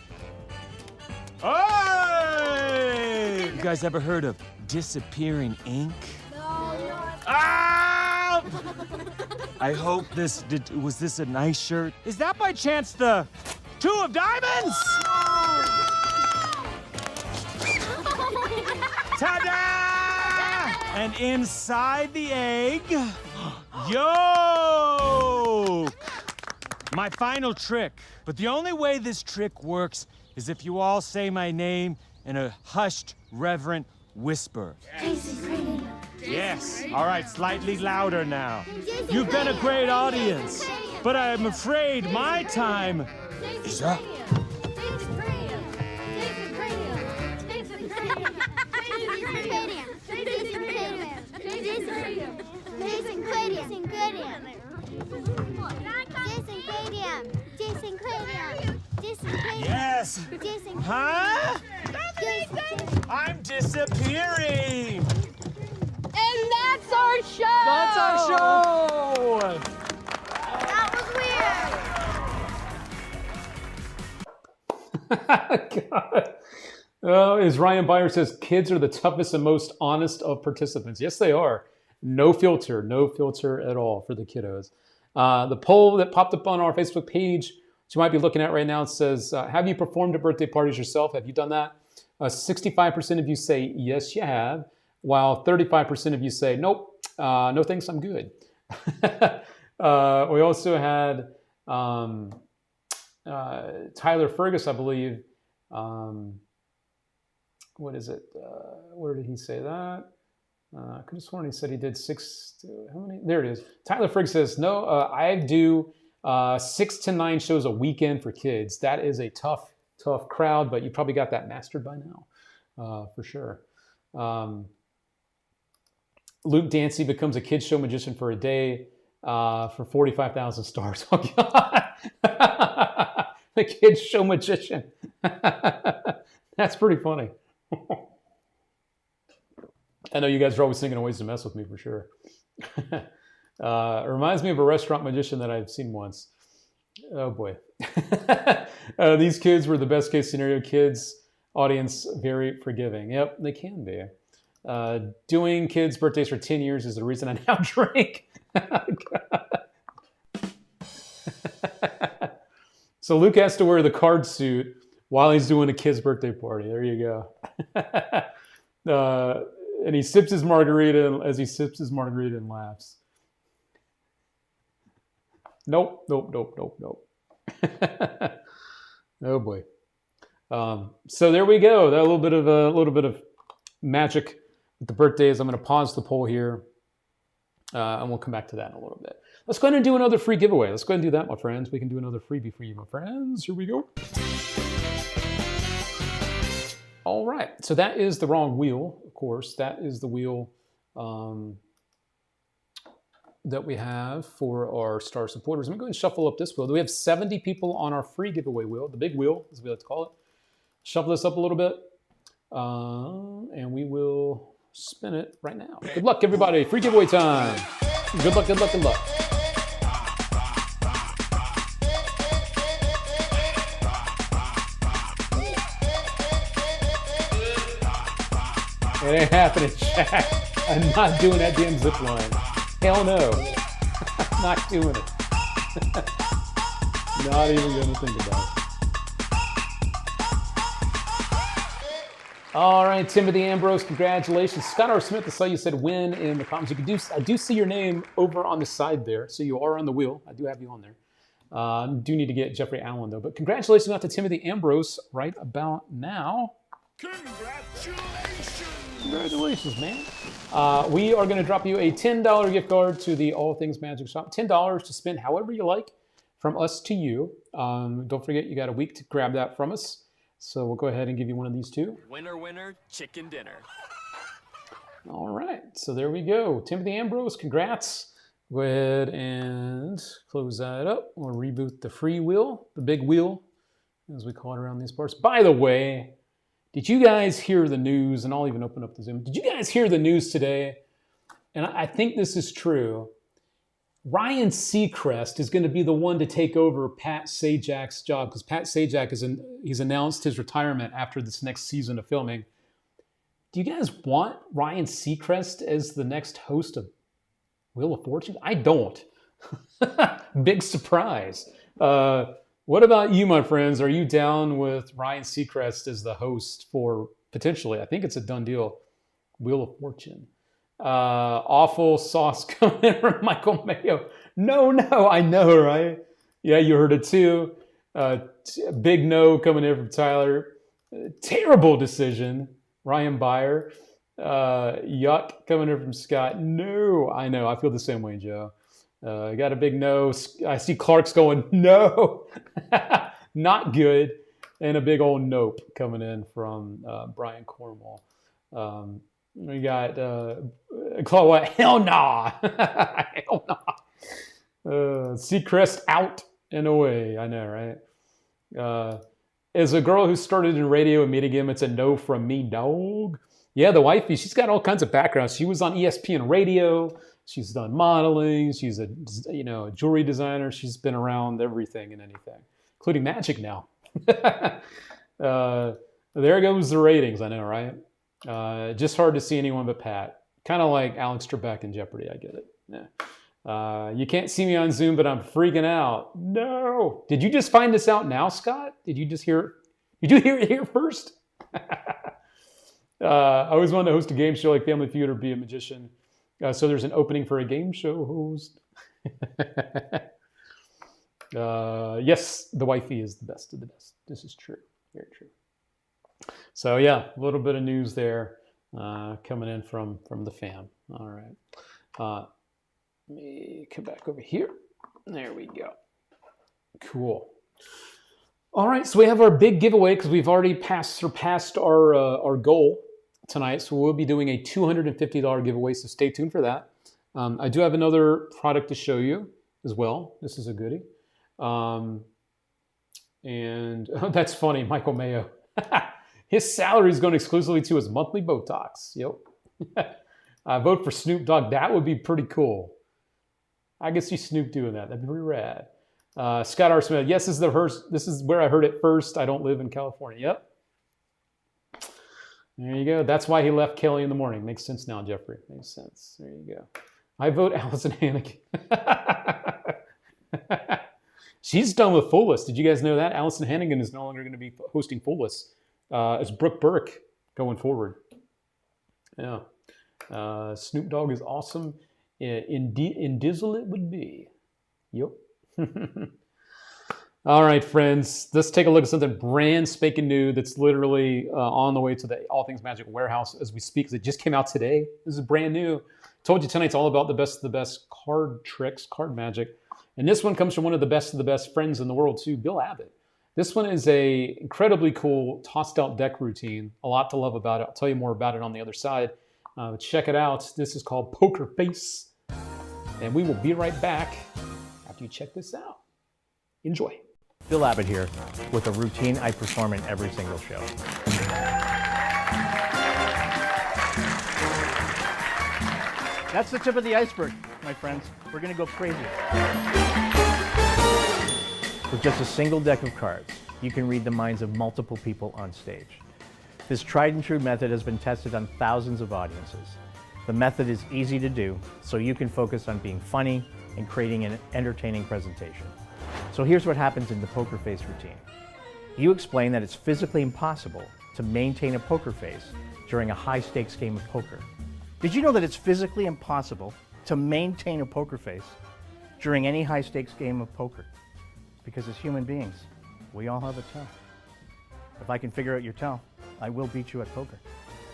Oh! You guys ever heard of disappearing ink? Ah! I hope was this a nice shirt? Is that by chance the 2 of diamonds? Ta-da! And inside the egg, yolk! My final trick. But the only way this trick works is if you all say my name in a hushed, reverent whisper. Yes. All right, slightly louder now. You've been a great audience, but I'm afraid my time is up. Yes. Huh? I'm disappearing. And that's our show! That's our show! That was weird. God. Oh, as Ryan Byer says, kids are the toughest and most honest of participants. Yes, they are. No filter at all for the kiddos. The poll that popped up on our Facebook page, which you might be looking at right now, says, have you performed at birthday parties yourself? Have you done that? 65% of you say, yes, you have, while 35% of you say, nope, no thanks, I'm good. We also had Tyler Fergus, I believe. What is it? Where did he say that? I could have sworn he said he did 6. How many? There it is. Tyler Fergus says, no, I do 6 to 9 shows a weekend for kids. That is a tough crowd, but you probably got that mastered by now, for sure. Luke Dancy becomes a kids show magician for a day for 45,000 stars. Oh, God. The kids show magician. That's pretty funny. I know you guys are always thinking of ways to mess with me, for sure. It reminds me of a restaurant magician that I've seen once. Oh, boy. These kids were the best case scenario kids. Audience, very forgiving. Yep, they can be. Doing kids' birthdays for 10 years is the reason I now drink. So Luke has to wear the card suit while he's doing a kid's birthday party. There you go. And he sips his margarita as he sips his margarita and laughs. Nope. Oh boy. So there we go. That a little bit of magic with the birthdays. I'm going to pause the poll here, and we'll come back to that in a little bit. Let's go ahead and do another free giveaway. Let's go ahead and do that, my friends. We can do another freebie for you, my friends. Here we go. All right. So that is the wrong wheel, of course. That is the wheel that we have for our star supporters. I'm going to go ahead and shuffle up this wheel. We have 70 people on our free giveaway wheel, the big wheel, as we like to call it. Shuffle this up a little bit, and we will spin it right now. Good luck, everybody. Free giveaway time. Good luck, good luck, good luck. It ain't happening, Jack. I'm not doing that damn zip line. Hell no. Not doing it. Not even gonna think about it. All right, Timothy Ambrose, congratulations. Scott R. Smith, I saw you said win in the comments. I do see your name over on the side there, so you are on the wheel. I do have you on there. Do need to get Jeffrey Allen, though. But congratulations out to Timothy Ambrose right about now. Congratulations, man. We are going to drop you a $10 gift card to the All Things Magic Shop. $10 to spend however you like from us to you. Don't forget, you got a week to grab that from us. So we'll go ahead and give you one of these two. Winner, winner, chicken dinner. All right, so there we go. Timothy Ambrose, congrats. Go ahead and close that up. We'll reboot the free wheel, the big wheel, as we call it around these parts. By the way, did you guys hear the news? And I'll even open up the Zoom. Did you guys hear the news today? And I think this is true. Ryan Seacrest is going to be the one to take over Pat Sajak's job because Pat Sajak he's announced his retirement after this next season of filming. Do you guys want Ryan Seacrest as the next host of Wheel of Fortune? I don't. Big surprise. What about you, my friends? Are you down with Ryan Seacrest as the host for potentially, I think it's a done deal, Wheel of Fortune? Awful sauce coming in from Michael Mayo. No, I know, right? Yeah, you heard it too. Big no coming in from Tyler. Terrible decision, Ryan Byer. Yuck coming in from Scott. No, I know. I feel the same way, Joe. I got a big no. I see Clark's going, no. Not good. And a big old nope coming in from Brian Cornwall. We got Chloe, hell nah. Hell nah. Seacrest out and away. I know, right? As a girl who started in radio and meeting him, it's a no from me, dog. Yeah, the wifey, she's got all kinds of backgrounds. She was on ESPN radio. She's done modeling. She's a jewelry designer. She's been around everything and anything, including magic now. There goes the ratings. I know, right? Just hard to see anyone but Pat. Kind of like Alex Trebek in Jeopardy. I get it. Yeah. You can't see me on Zoom, but I'm freaking out. No. Did you just find this out now, Scott? Did you just hear it? Did you hear it here first? I always wanted to host a game show like Family Feud or be a magician. So there's an opening for a game show host. Yes, the wifey is the best of the best. This is true. Very true. So yeah, a little bit of news there coming in from the fam. All right. Let me come back over here. There we go. Cool. All right, so we have our big giveaway because we've already surpassed our goal tonight. So we'll be doing a $250 giveaway, so stay tuned for that. I do have another product to show you as well. This is a goodie. And that's funny, Michael Mayo. His salary is going exclusively to his monthly Botox. Yep. Vote for Snoop Dogg. That would be pretty cool. I could see Snoop doing that. That'd be pretty rad. Scott R. Smith. Yes, this is where I heard it first. I don't live in California. Yep. There you go. That's why he left Kelly in the morning. Makes sense now, Jeffrey. Makes sense. There you go. I vote Allison Hannigan. She's done with Full List. Did you guys know that? Allison Hannigan is no longer going to be hosting Full List. It's Brooke Burke going forward. Yeah. Snoop Dogg is awesome. Indizzle it would be. Yep. All right, friends. Let's take a look at something brand spanking new that's literally on the way to the All Things Magic warehouse as we speak. Because it just came out today. This is brand new. Told you tonight's all about the best of the best card tricks, card magic. And this one comes from one of the best friends in the world too, Bill Abbott. This one is a incredibly cool tossed out deck routine. A lot to love about it. I'll tell you more about it on the other side. Check it out. This is called Poker Face. And we will be right back after you check this out. Enjoy. Bill Abbott here with a routine I perform in every single show. That's the tip of the iceberg, my friends. We're gonna go crazy. With just a single deck of cards, you can read the minds of multiple people on stage. This tried and true method has been tested on thousands of audiences. The method is easy to do, so you can focus on being funny and creating an entertaining presentation. So here's what happens in the poker face routine. You explain that it's physically impossible to maintain a poker face during a high-stakes game of poker. Did you know that it's physically impossible to maintain a poker face during any high-stakes game of poker? Because as human beings, we all have a tell. If I can figure out your tell, I will beat you at poker.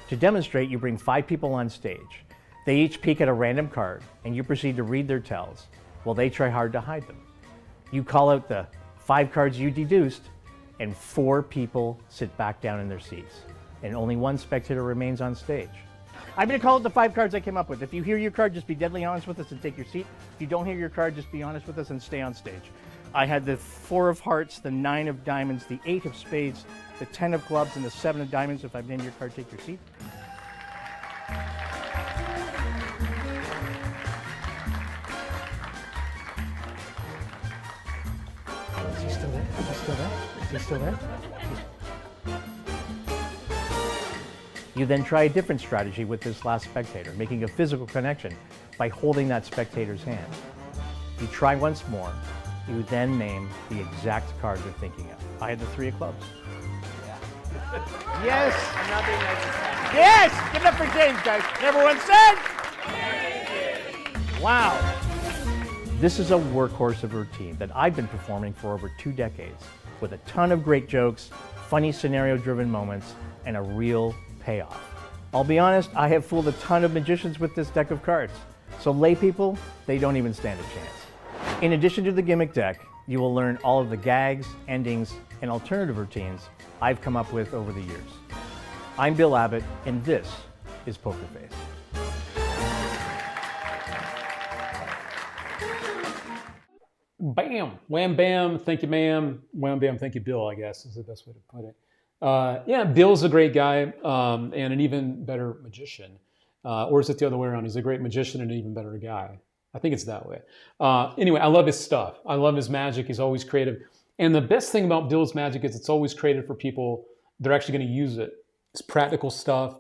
To demonstrate, you bring 5 people on stage. They each peek at a random card, and you proceed to read their tells while they try hard to hide them. You call out the 5 cards you deduced, and 4 people sit back down in their seats, and only 1 spectator remains on stage. I'm going to call out the 5 cards I came up with. If you hear your card, just be deadly honest with us and take your seat. If you don't hear your card, just be honest with us and stay on stage. I had the 4 of hearts, the 9 of diamonds, the 8 of spades, the 10 of clubs, and the 7 of diamonds. If I've named your card, take your seat. Is he still there? Is he still there? Is he still there? You then try a different strategy with this last spectator, making a physical connection by holding that spectator's hand. You try once more. You then name the exact card they're thinking of. I had the 3 of clubs. Yes! I'm not being nice this time. Yes! Give it up for James, guys. Everyone said? Wow. This is a workhorse of a routine that I've been performing for over 2 decades with a ton of great jokes, funny scenario-driven moments, and a real payoff. I'll be honest, I have fooled a ton of magicians with this deck of cards. So lay people, they don't even stand a chance. In addition to the gimmick deck, you will learn all of the gags, endings, and alternative routines I've come up with over the years. I'm Bill Abbott, and this is Poker Face. Bam! Wham bam, thank you ma'am. Wham bam, thank you Bill, I guess is the best way to put it. Yeah, Bill's a great guy and an even better magician. Or is it the other way around? He's a great magician and an even better guy. I think it's that way. Anyway, I love his stuff. I love his magic. He's always creative. And the best thing about Bill's magic is it's always created for people that are actually going to use it. It's practical stuff.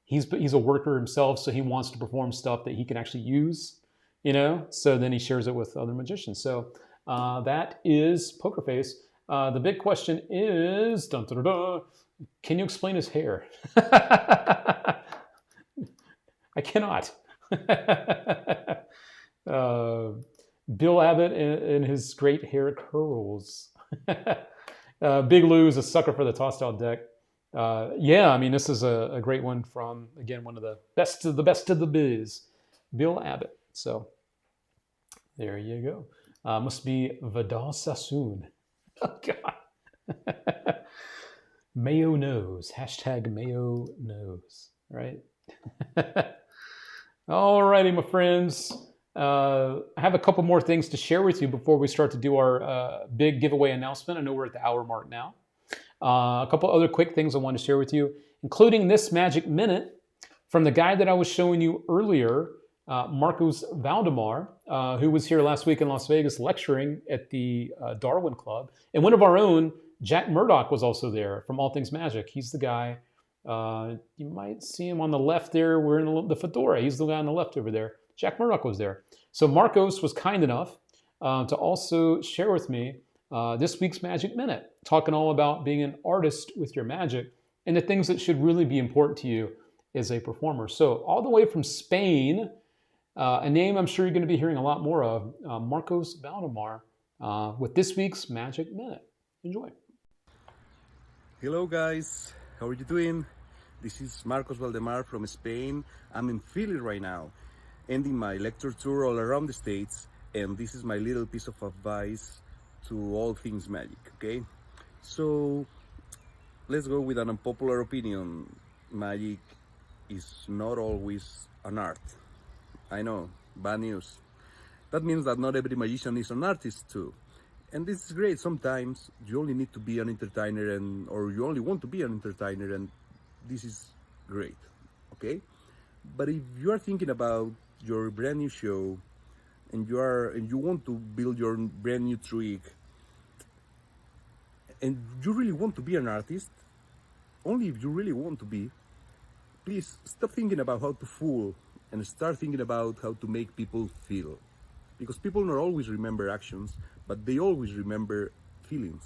He's a worker himself, so he wants to perform stuff that he can actually use, you know? So then he shares it with other magicians. So that is Poker Face. The big question is, dun, dun, dun, dun, can you explain his hair? I cannot. Bill Abbott and his great hair curls. Big Lou is a sucker for the tossed out deck. Yeah, I mean, this is a great one from, again, one of the best of the biz, Bill Abbott. So there you go. Must be Vidal Sassoon. Oh, God. Mayo knows. Hashtag Mayo knows. Right? All righty, my friends. I have a couple more things to share with you before we start to do our big giveaway announcement. I know we're at the hour mark now. A couple other quick things I want to share with you, including this Magic Minute from the guy that I was showing you earlier, Marcos Valdemar, who was here last week in Las Vegas lecturing at the Darwin Club. And one of our own, Jack Murdoch, was also there from All Things Magic. He's the guy, you might see him on the left there wearing the fedora. He's the guy on the left over there. Jack Murdoch was there. So Marcos was kind enough to also share with me this week's Magic Minute, talking all about being an artist with your magic and the things that should really be important to you as a performer. So all the way from Spain, a name I'm sure you're going to be hearing a lot more of, Marcos Valdemar, with this week's Magic Minute. Enjoy. Hello guys, how are you doing? This is Marcos Valdemar from Spain. I'm in Philly right now, ending my lecture tour all around the States, and this is my little piece of advice to all things magic, okay? So let's go with an unpopular opinion. Magic is not always an art. I know, bad news. That means that not every magician is an artist too. And this is great. Sometimes you only need to be an entertainer, or you only want to be an entertainer, and this is great, okay? But if you are thinking about your brand new show and you want to build your brand new trick and you really want to be an artist, only if you really want to be, please stop thinking about how to fool and start thinking about how to make people feel. Because people not always remember actions, but they always remember feelings.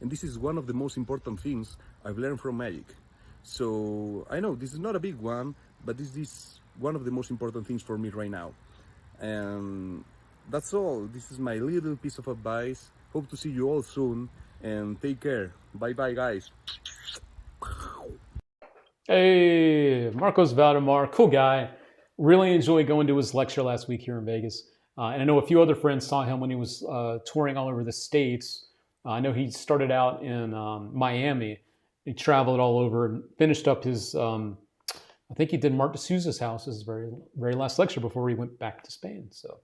And this is one of the most important things I've learned from magic. So I know this is not a big one, but this is one of the most important things for me right now. And that's all. This is my little piece of advice. Hope to see you all soon, and take care. Bye bye, guys. Hey, Marcos Valdemar, cool guy. Really enjoyed going to his lecture last week here in Vegas. And I know a few other friends saw him when he was touring all over the States. I know he started out in Miami. He traveled all over and finished up his, I think he did Mark D'Souza's house, his very last lecture before he went back to Spain. So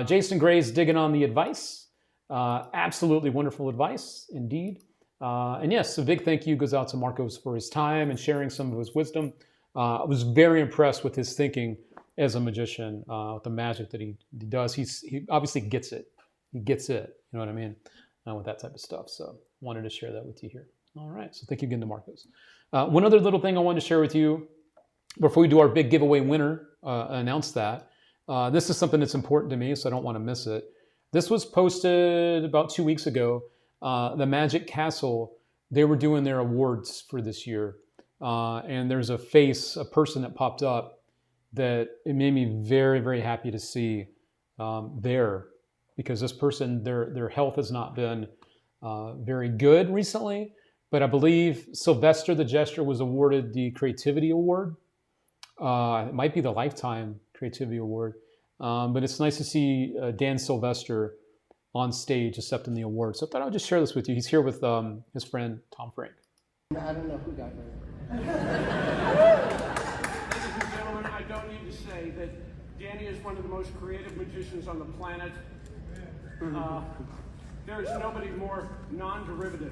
Jason Gray's digging on the advice. Absolutely wonderful advice, indeed. And yes, a big thank you goes out to Marcos for his time and sharing some of his wisdom. I was very impressed with his thinking as a magician, with the magic that he does. He obviously gets it. He gets it. You know what I mean? With that type of stuff. So wanted to share that with you here. All right. So thank you again to Marcos. One other little thing I wanted to share with you before we do our big giveaway winner, announce that. This is something that's important to me, so I don't want to miss it. This was posted about 2 weeks ago. The Magic Castle, they were doing their awards for this year. And there's a person that popped up that it made me very, very happy to see there, because this person, their health has not been very good recently, but I believe Sylvester the Jester was awarded the Creativity Award. It might be the Lifetime Creativity Award, but it's nice to see Dan Sylvester on stage accepting the award. So I thought I would just share this with you. He's here with his friend Tom Frank. I don't know who got hurt. Ladies and gentlemen, I don't need to say that Danny is one of the most creative magicians on the planet. There is nobody more non-derivative.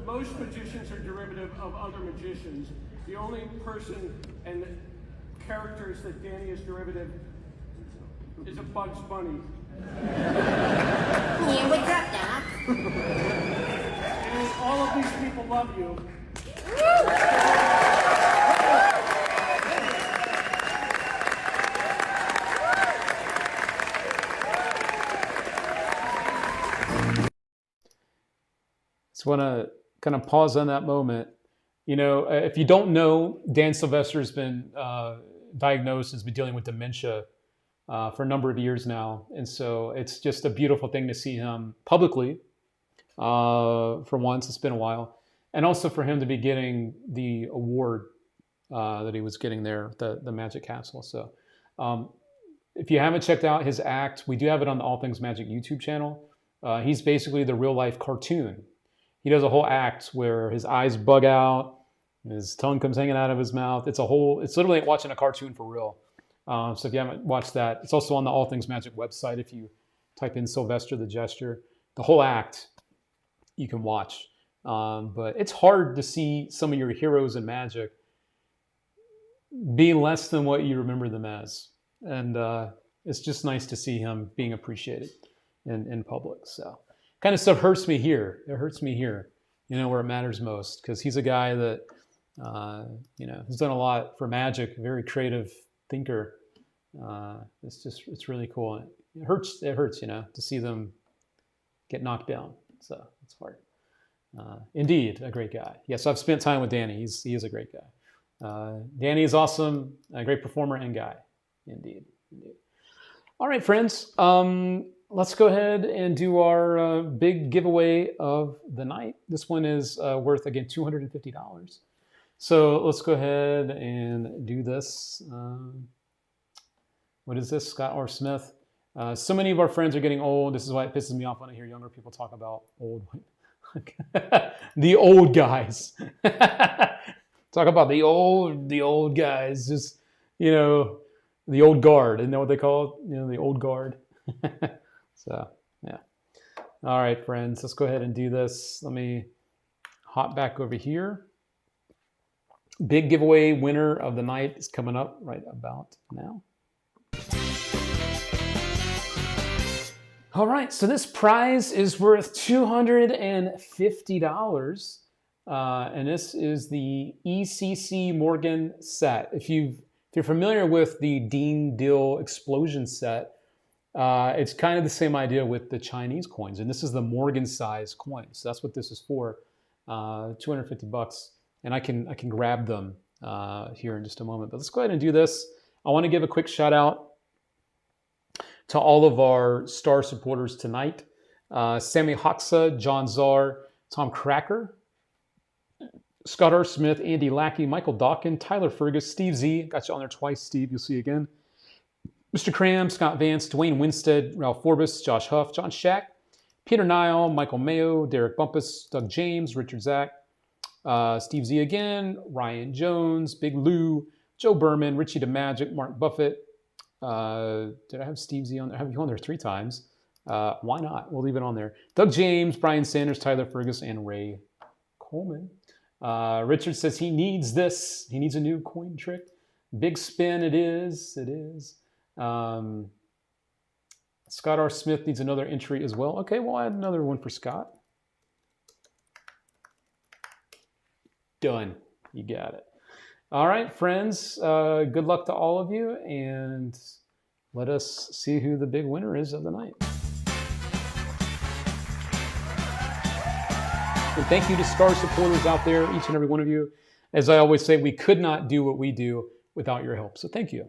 Most magicians are derivative of other magicians. The only person and characters that Danny is derivative is a Bugs Bunny. Yeah, what's up, Doc? And all of these people love you. Just want to kind of pause on that moment. You know, if you don't know, Dan Sylvester's been diagnosed, has been dealing with dementia for a number of years now. And so it's just a beautiful thing to see him publicly. For once, it's been a while. And also for him to be getting the award that he was getting there, the Magic Castle. So if you haven't checked out his act, we do have it on the All Things Magic YouTube channel. He's basically the real life cartoon. He does a whole act where his eyes bug out, his tongue comes hanging out of his mouth. It's literally like watching a cartoon for real. So if you haven't watched that, it's also on the All Things Magic website. If you type in Sylvester the Jester, the whole act you can watch. But it's hard to see some of your heroes in magic be less than what you remember them as. And it's just nice to see him being appreciated in public. So kind of stuff hurts me here. It hurts me here, you know, where it matters most, because he's a guy that, you know, has done a lot for magic, very creative thinker. It's really cool. It hurts, you know, to see them get knocked down. So it's hard. Indeed, a great guy. Yes, I've spent time with Danny. He is a great guy. Danny is awesome, a great performer and guy. Indeed. All right, friends. Let's go ahead and do our big giveaway of the night. This one is worth, again, $250. So let's go ahead and do this. What is this? Scott R. Smith. So many of our friends are getting old. This is why it pisses me off when I hear younger people talk about old. The old guys. Talk about the old guys. Just, you know, the old guard. Isn't that what they call it? You know, the old guard. So, yeah. All right, friends, let's go ahead and do this. Let me hop back over here. Big giveaway winner of the night is coming up right about now. All right, so this prize is worth $250. and this is the ECC Morgan set. If you're familiar with the Dean Dill Explosion set, it's kind of the same idea with the Chinese coins, and this is the Morgan size coin. So that's what this is for, $250, and I can grab them here in just a moment. But let's go ahead and do this. I want to give a quick shout out to all of our star supporters tonight: Sammy Hoxa, John Czar, Tom Cracker, Scott R. Smith, Andy Lackey, Michael Dawkin, Tyler Fergus, Steve Z. Got you on there twice, Steve. You'll see again. Mr. Cram, Scott Vance, Dwayne Winstead, Ralph Forbes, Josh Huff, John Shack, Peter Nile, Michael Mayo, Derek Bumpus, Doug James, Richard Zach, Steve Z again, Ryan Jones, Big Lou, Joe Berman, Richie DeMagic, Mark Buffett. Did I have Steve Z on there? I have you on there 3 times. Why not? We'll leave it on there. Doug James, Brian Sanders, Tyler Fergus, and Ray Coleman. Richard says he needs this. He needs a new coin trick. Big spin it is. It is. Scott R. Smith needs another entry as well. Okay, we'll add another one for Scott. Done. You got it. All right, friends. Good luck to all of you, and let us see who the big winner is of the night. And thank you to Star supporters out there, each and every one of you. As I always say, we could not do what we do without your help. So thank you.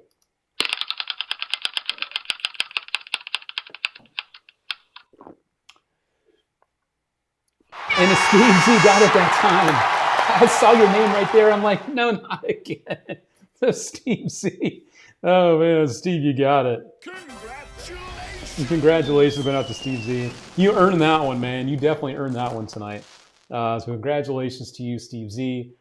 And the Steve Z got it that time. I saw your name right there. I'm like, no, not again. So Steve Z. Oh, man, Steve, you got it. Congratulations going out to Steve Z. You earned that one, man. You definitely earned that one tonight. So congratulations to you, Steve Z.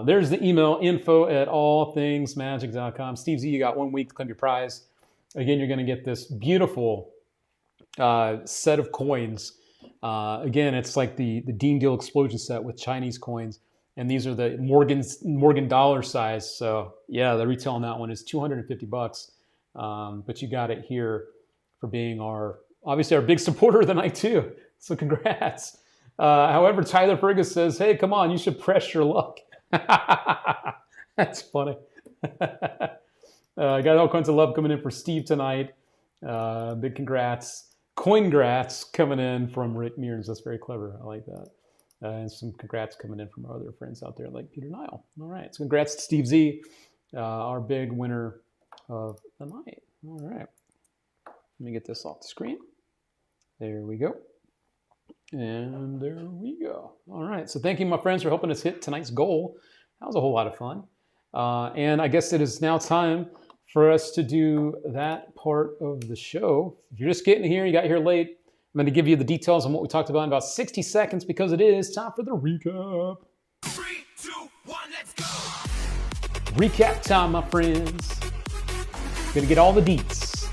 There's the email, info@allthingsmagic.com. Steve Z, you got 1 week to claim your prize. Again, you're going to get this beautiful set of coins. Again, it's like the Dean Deal Explosion set with Chinese coins. And these are the Morgan dollar size. So yeah, the retail on that one is $250. But you got it here for being obviously our big supporter of the night too. So congrats. However, Tyler Fergus says, hey, come on, you should press your luck. That's funny. Got all kinds of love coming in for Steve tonight. Big congrats. Coingrats coming in from Rick Mears. That's very clever. I like that. And some congrats coming in from our other friends out there like Peter Nile. All right. So congrats to Steve Z, our big winner of the night. All right. Let me get this off the screen. There we go. And there we go. All right. So thank you, my friends, for helping us hit tonight's goal. That was a whole lot of fun. And I guess it is now time for us to do that part of the show. If you're just getting here, you got here late, I'm going to give you the details on what we talked about in about 60 seconds because it is time for the recap. 3, 2, 1, let's go! Recap time, my friends. Gonna get all the deets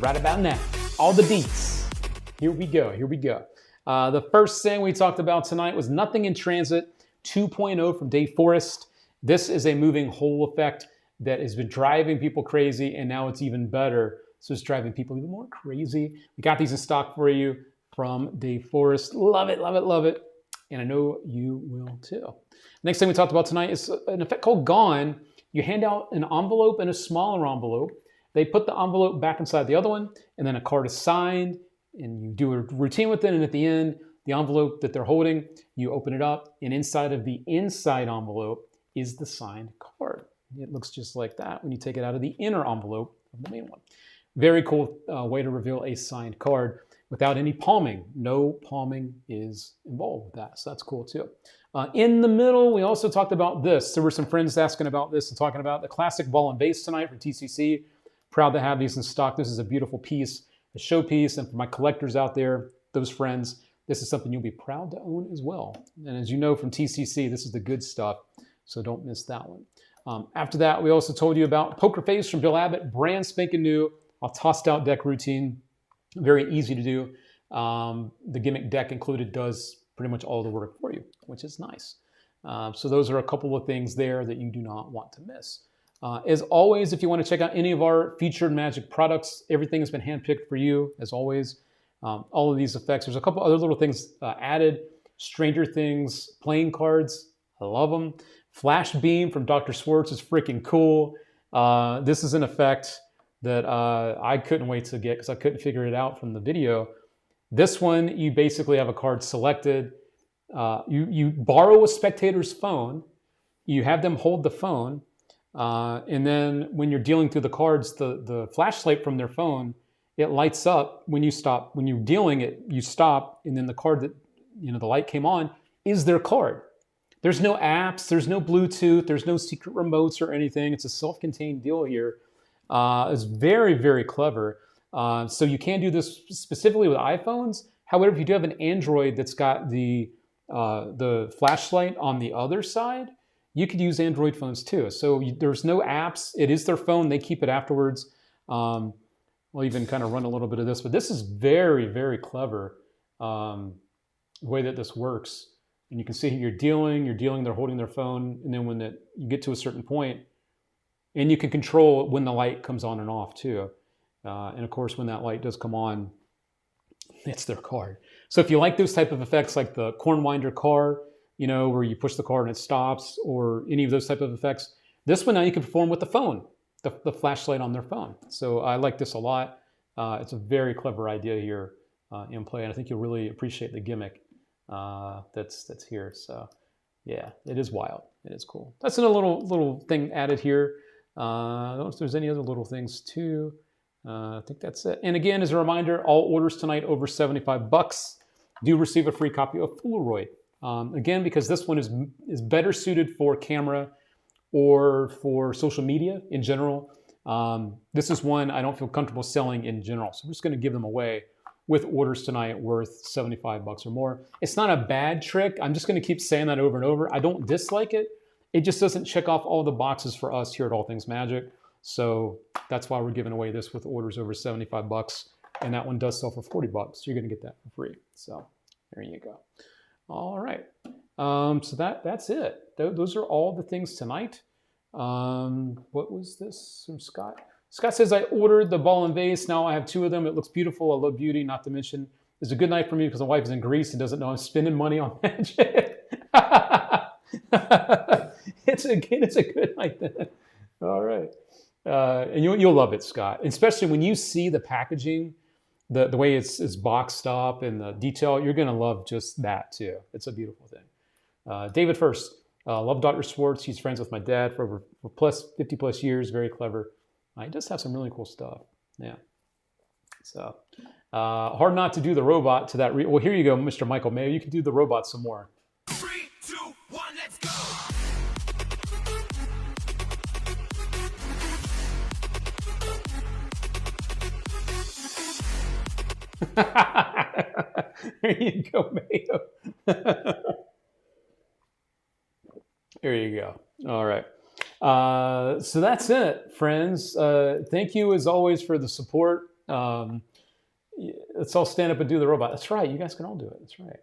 right about now. All the deets. Here we go. Here we go. The first thing we talked about tonight was Nothing in Transit 2.0 from Dave Forrest. This is a moving hole effect that has been driving people crazy, and now it's even better. So it's driving people even more crazy. We got these in stock for you from Dave Forrest. Love it, love it, love it. And I know you will too. Next thing we talked about tonight is an effect called Gone. You hand out an envelope and a smaller envelope. They put the envelope back inside the other one, and then a card is signed, and you do a routine with it, and at the end, the envelope that they're holding, you open it up, and inside of the inside envelope is the signed card. It looks just like that when you take it out of the inner envelope of the main one. Very cool way to reveal a signed card without any palming. No palming is involved with that, so that's cool too. In the middle, we also talked about this. There were some friends asking about this and talking about the classic ball and vase tonight from TCC. Proud to have these in stock. This is a beautiful piece, a showpiece, and for my collectors out there, those friends, this is something you'll be proud to own as well. And as you know from TCC, this is the good stuff, so don't miss that one. After that, we also told you about Poker Face from Bill Abbott, brand spanking new, a tossed out deck routine, very easy to do. The gimmick deck included does pretty much all the work for you, which is nice. So those are a couple of things there that you do not want to miss. As always, if you want to check out any of our featured Magic products, everything has been handpicked for you, as always. All of these effects. There's a couple other little things added Stranger Things playing cards. I love them. Flash Beam from Dr. Schwartz is freaking cool. This is an effect that I couldn't wait to get because I couldn't figure it out from the video. This one, you basically have a card selected. You borrow a spectator's phone. You have them hold the phone. And then when you're dealing through the cards, the flashlight from their phone, it lights up when you stop. When you're dealing it, you stop, and then the card that, the light came on is their card. There's no apps, there's no Bluetooth, there's no secret remotes or anything. It's a self-contained deal here. It's very, very clever. So you can do this specifically with iPhones. However, if you do have an Android that's got the flashlight on the other side, you could use Android phones too. So there's no apps. It is their phone. They keep it afterwards. We'll even kind of run a little bit of this, but this is very, very clever, the way that this works. And you can see you're dealing, they're holding their phone, and then when you get to a certain point, and you can control when the light comes on and off too. And of course, when that light does come on, it's their card. So if you like those type of effects, like the corn winder car, where you push the car and it stops, or any of those type of effects, this one now you can perform with the phone, the flashlight on their phone. So I like this a lot. It's a very clever idea here in play, and I think you'll really appreciate the gimmick that's here. So yeah, it is wild. It is cool. That's a little thing added here. I don't know if there's any other little things too. I think that's it. And again, as a reminder, all orders tonight over $75 do receive a free copy of Polaroid. Again, because this one is better suited for camera or for social media in general. This is one I don't feel comfortable selling in general. So I'm just going to give them away with orders tonight worth $75 or more. It's not a bad trick. I'm just going to keep saying that over and over. I don't dislike it. It just doesn't check off all the boxes for us here at All Things Magic. So that's why we're giving away this with orders over $75. And that one does sell for $40. So you're going to get that for free. So there you go. All right. So that's it. Those are all the things tonight. What was this from Scott? Scott says, I ordered the ball and vase. Now I have 2 of them. It looks beautiful. I love beauty, not to mention it's a good night for me because my wife is in Greece and doesn't know I'm spending money on magic. It's a good night then. All right. And you'll love it, Scott. Especially when you see the packaging, the way it's boxed up and the detail, you're going to love just that too. It's a beautiful thing. David First, love Dr. Schwartz. He's friends with my dad for 50 plus years. Very clever. He does have some really cool stuff. Yeah. So hard not to do the robot to that. Well, here you go, Mr. Michael Mayo. You can do the robot some more. 3, 2, 1, let's go! There you go, Mayo. There you go. All right. So that's it, friends. Thank you, as always, for the support. Let's all stand up and do the robot. That's right. You guys can all do it. That's right.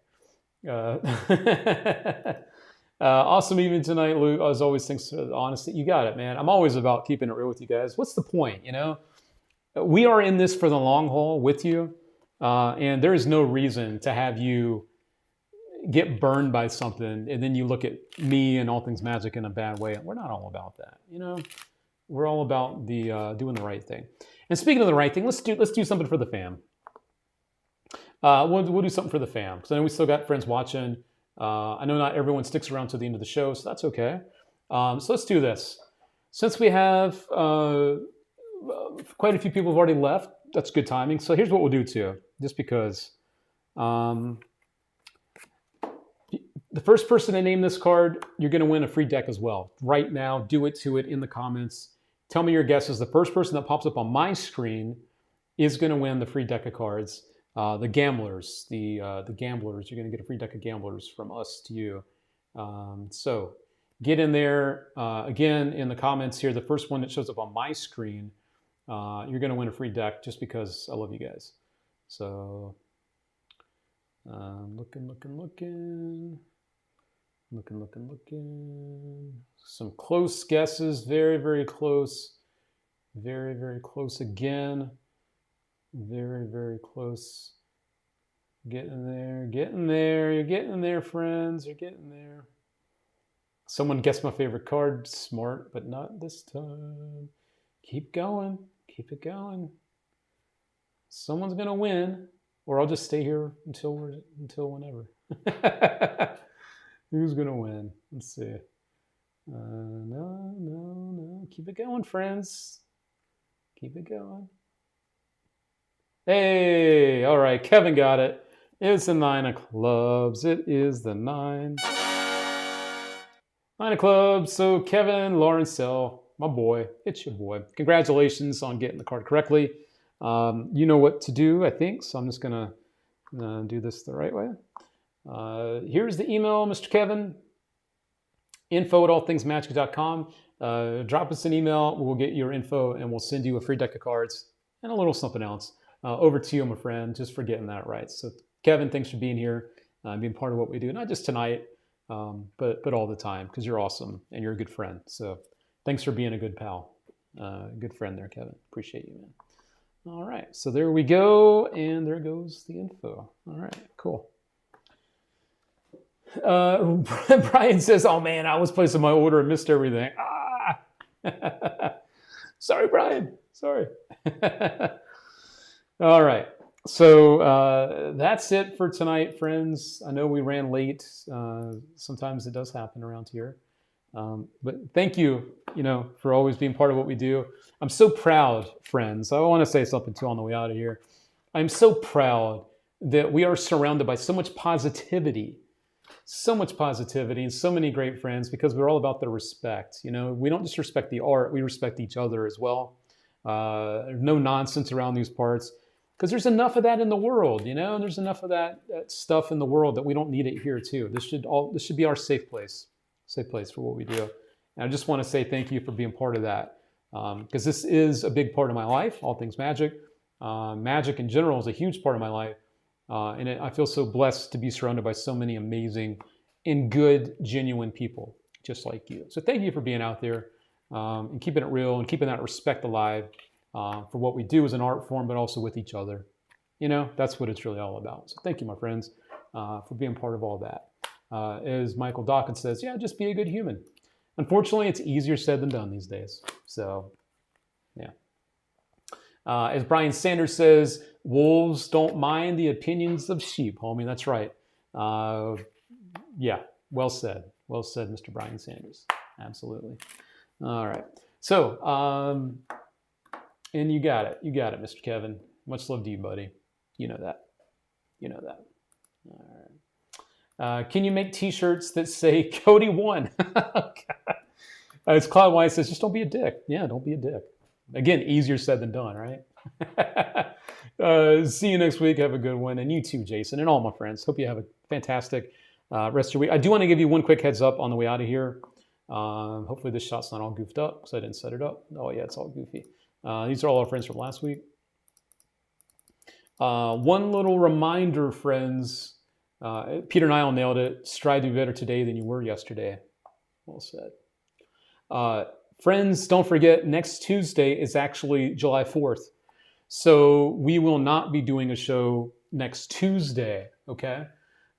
Awesome evening tonight, Luke. As always, thanks for the honesty. You got it, man. I'm always about keeping it real with you guys. What's the point, We are in this for the long haul with you. And there is no reason to have you get burned by something and then you look at me and All Things Magic in a bad way. We're not all about that, We're all about the doing the right thing. And speaking of the right thing, let's do something for the fam. We'll do something for the fam because I know we still got friends watching. I know not everyone sticks around to the end of the show, so that's okay. So let's do this. Since we have quite a few people have already left, that's good timing. So here's what we'll do too, just because. The first person to name this card, you're going to win a free deck as well. Right now, do it to it in the comments. Tell me your guesses. The first person that pops up on my screen is going to win the free deck of cards. The gamblers, the gamblers, you're going to get a free deck of gamblers from us to you. So get in there. Again, in the comments here, the first one that shows up on my screen, you're going to win a free deck just because I love you guys. So looking. Some close guesses. Very, very close. Very, very close again. Very, very close. Getting there, getting there. You're getting there, friends. You're getting there. Someone guessed my favorite card. Smart, but not this time. Keep going. Keep it going. Someone's gonna win, or I'll just stay here until whenever. Who's gonna win? Let's see. No. Keep it going, friends. Keep it going. Hey, all right. Kevin got it. It's the 9 of clubs. It is the 9. 9 of clubs. So Kevin Lawrencell, my boy, it's your boy. Congratulations on getting the card correctly. You know what to do, I think. So I'm just going to do this the right way. Here's the email, Mr. Kevin. info@allthingsmagic.com. Drop us an email. We'll get your info and we'll send you a free deck of cards and a little something else. Over to you, my friend, just for getting that right. So Kevin, thanks for being here, being part of what we do, not just tonight, but all the time, because you're awesome and you're a good friend. So thanks for being a good pal, good friend there, Kevin. Appreciate you, man. All right, so there we go, and there goes the info. All right, cool. Brian says, oh man, I was placing my order and missed everything. Sorry, Brian, sorry. All right. So that's it for tonight, friends. I know we ran late. Sometimes it does happen around here. But thank you, for always being part of what we do. I'm so proud, friends. I want to say something too on the way out of here. I'm so proud that we are surrounded by so much positivity and so many great friends, because we're all about the respect. We don't just respect the art, we respect each other as well. There's no nonsense around these parts. Because there's enough of that in the world, and there's enough of that stuff in the world that we don't need it here too. This should be our safe place for what we do. And I just want to say thank you for being part of that, because this is a big part of my life. All things magic, magic in general is a huge part of my life, and I feel so blessed to be surrounded by so many amazing and good, genuine people just like you. So thank you for being out there and keeping it real and keeping that respect alive. For what we do as an art form, but also with each other. That's what it's really all about. So thank you, my friends, for being part of all that. As Michael Dawkins says, yeah, just be a good human. Unfortunately, it's easier said than done these days. So, yeah. As Brian Sanders says, wolves don't mind the opinions of sheep, homie. That's right. Yeah, well said. Well said, Mr. Brian Sanders. Absolutely. All right. So, and you got it. You got it, Mr. Kevin. Much love to you, buddy. You know that. All right. Can you make T-shirts that say Cody won? As Cloud White says, just don't be a dick. Yeah, don't be a dick. Again, easier said than done, right? See you next week. Have a good one. And you too, Jason, and all my friends. Hope you have a fantastic rest of your week. I do want to give you one quick heads up on the way out of here. Hopefully this shot's not all goofed up because I didn't set it up. Oh, yeah, it's all goofy. These are all our friends from last week. One little reminder, friends. Peter Nile nailed it. Strive to be better today than you were yesterday. Well said. Friends, don't forget, next Tuesday is actually July 4th. So we will not be doing a show next Tuesday, okay?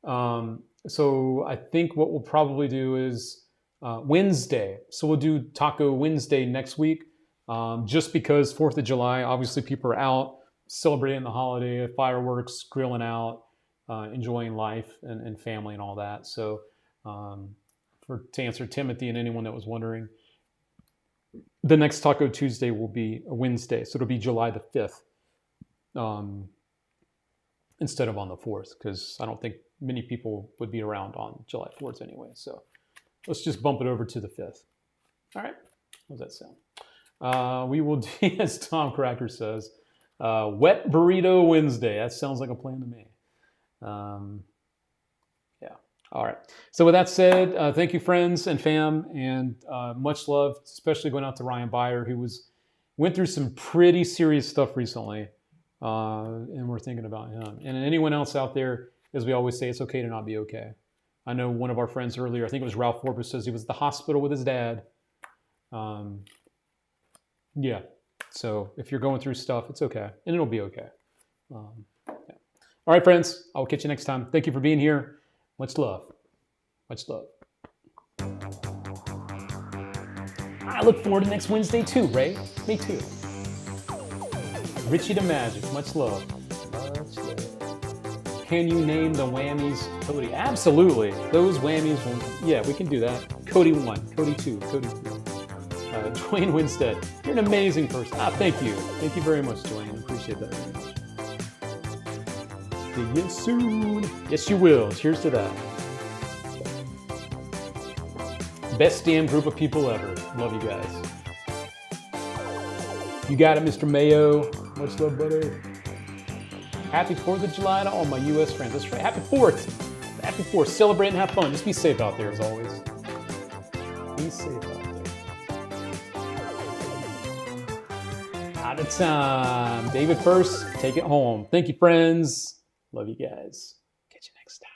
So I think what we'll probably do is Wednesday. So we'll do Taco Wednesday next week. Just because 4th of July, obviously people are out celebrating the holiday, fireworks, grilling out, enjoying life and family and all that. So to answer Timothy and anyone that was wondering, the next Taco Tuesday will be a Wednesday. So it'll be July the 5th instead of on the 4th, because I don't think many people would be around on July 4th anyway. So let's just bump it over to the 5th. All right. How does that sound? We will do, as Tom Cracker says, Wet Burrito Wednesday. That sounds like a plan to me. Yeah. All right. So with that said, thank you, friends and fam, and much love, especially going out to Ryan Byer, who went through some pretty serious stuff recently, and we're thinking about him. And anyone else out there, as we always say, it's okay to not be okay. I know one of our friends earlier, I think it was Ralph Forbes, says he was at the hospital with his dad. Yeah. So if you're going through stuff, it's okay, and it'll be okay. Yeah. All right, friends. I'll catch you next time. Thank you for being here. Much love. Much love. I look forward to next Wednesday too, Ray. Me too. Richie the Magic. Much love. Much love. Can you name the whammies, Cody? Absolutely. Those whammies. Yeah, we can do that. Cody 1, Cody 2, Cody 3. Dwayne Winstead. You're an amazing person. Thank you. Thank you very much, Dwayne. Appreciate that very much. See you soon. Yes, you will. Cheers to that. Best damn group of people ever. Love you guys. You got it, Mr. Mayo. Much love, buddy. Happy 4th of July to all my U.S. friends. That's right. Happy 4th. Happy 4th. Celebrate and have fun. Just be safe out there, as always. Be safe out there. Out of time. David first. Take it home. Thank you, friends. Love you guys. Catch you next time.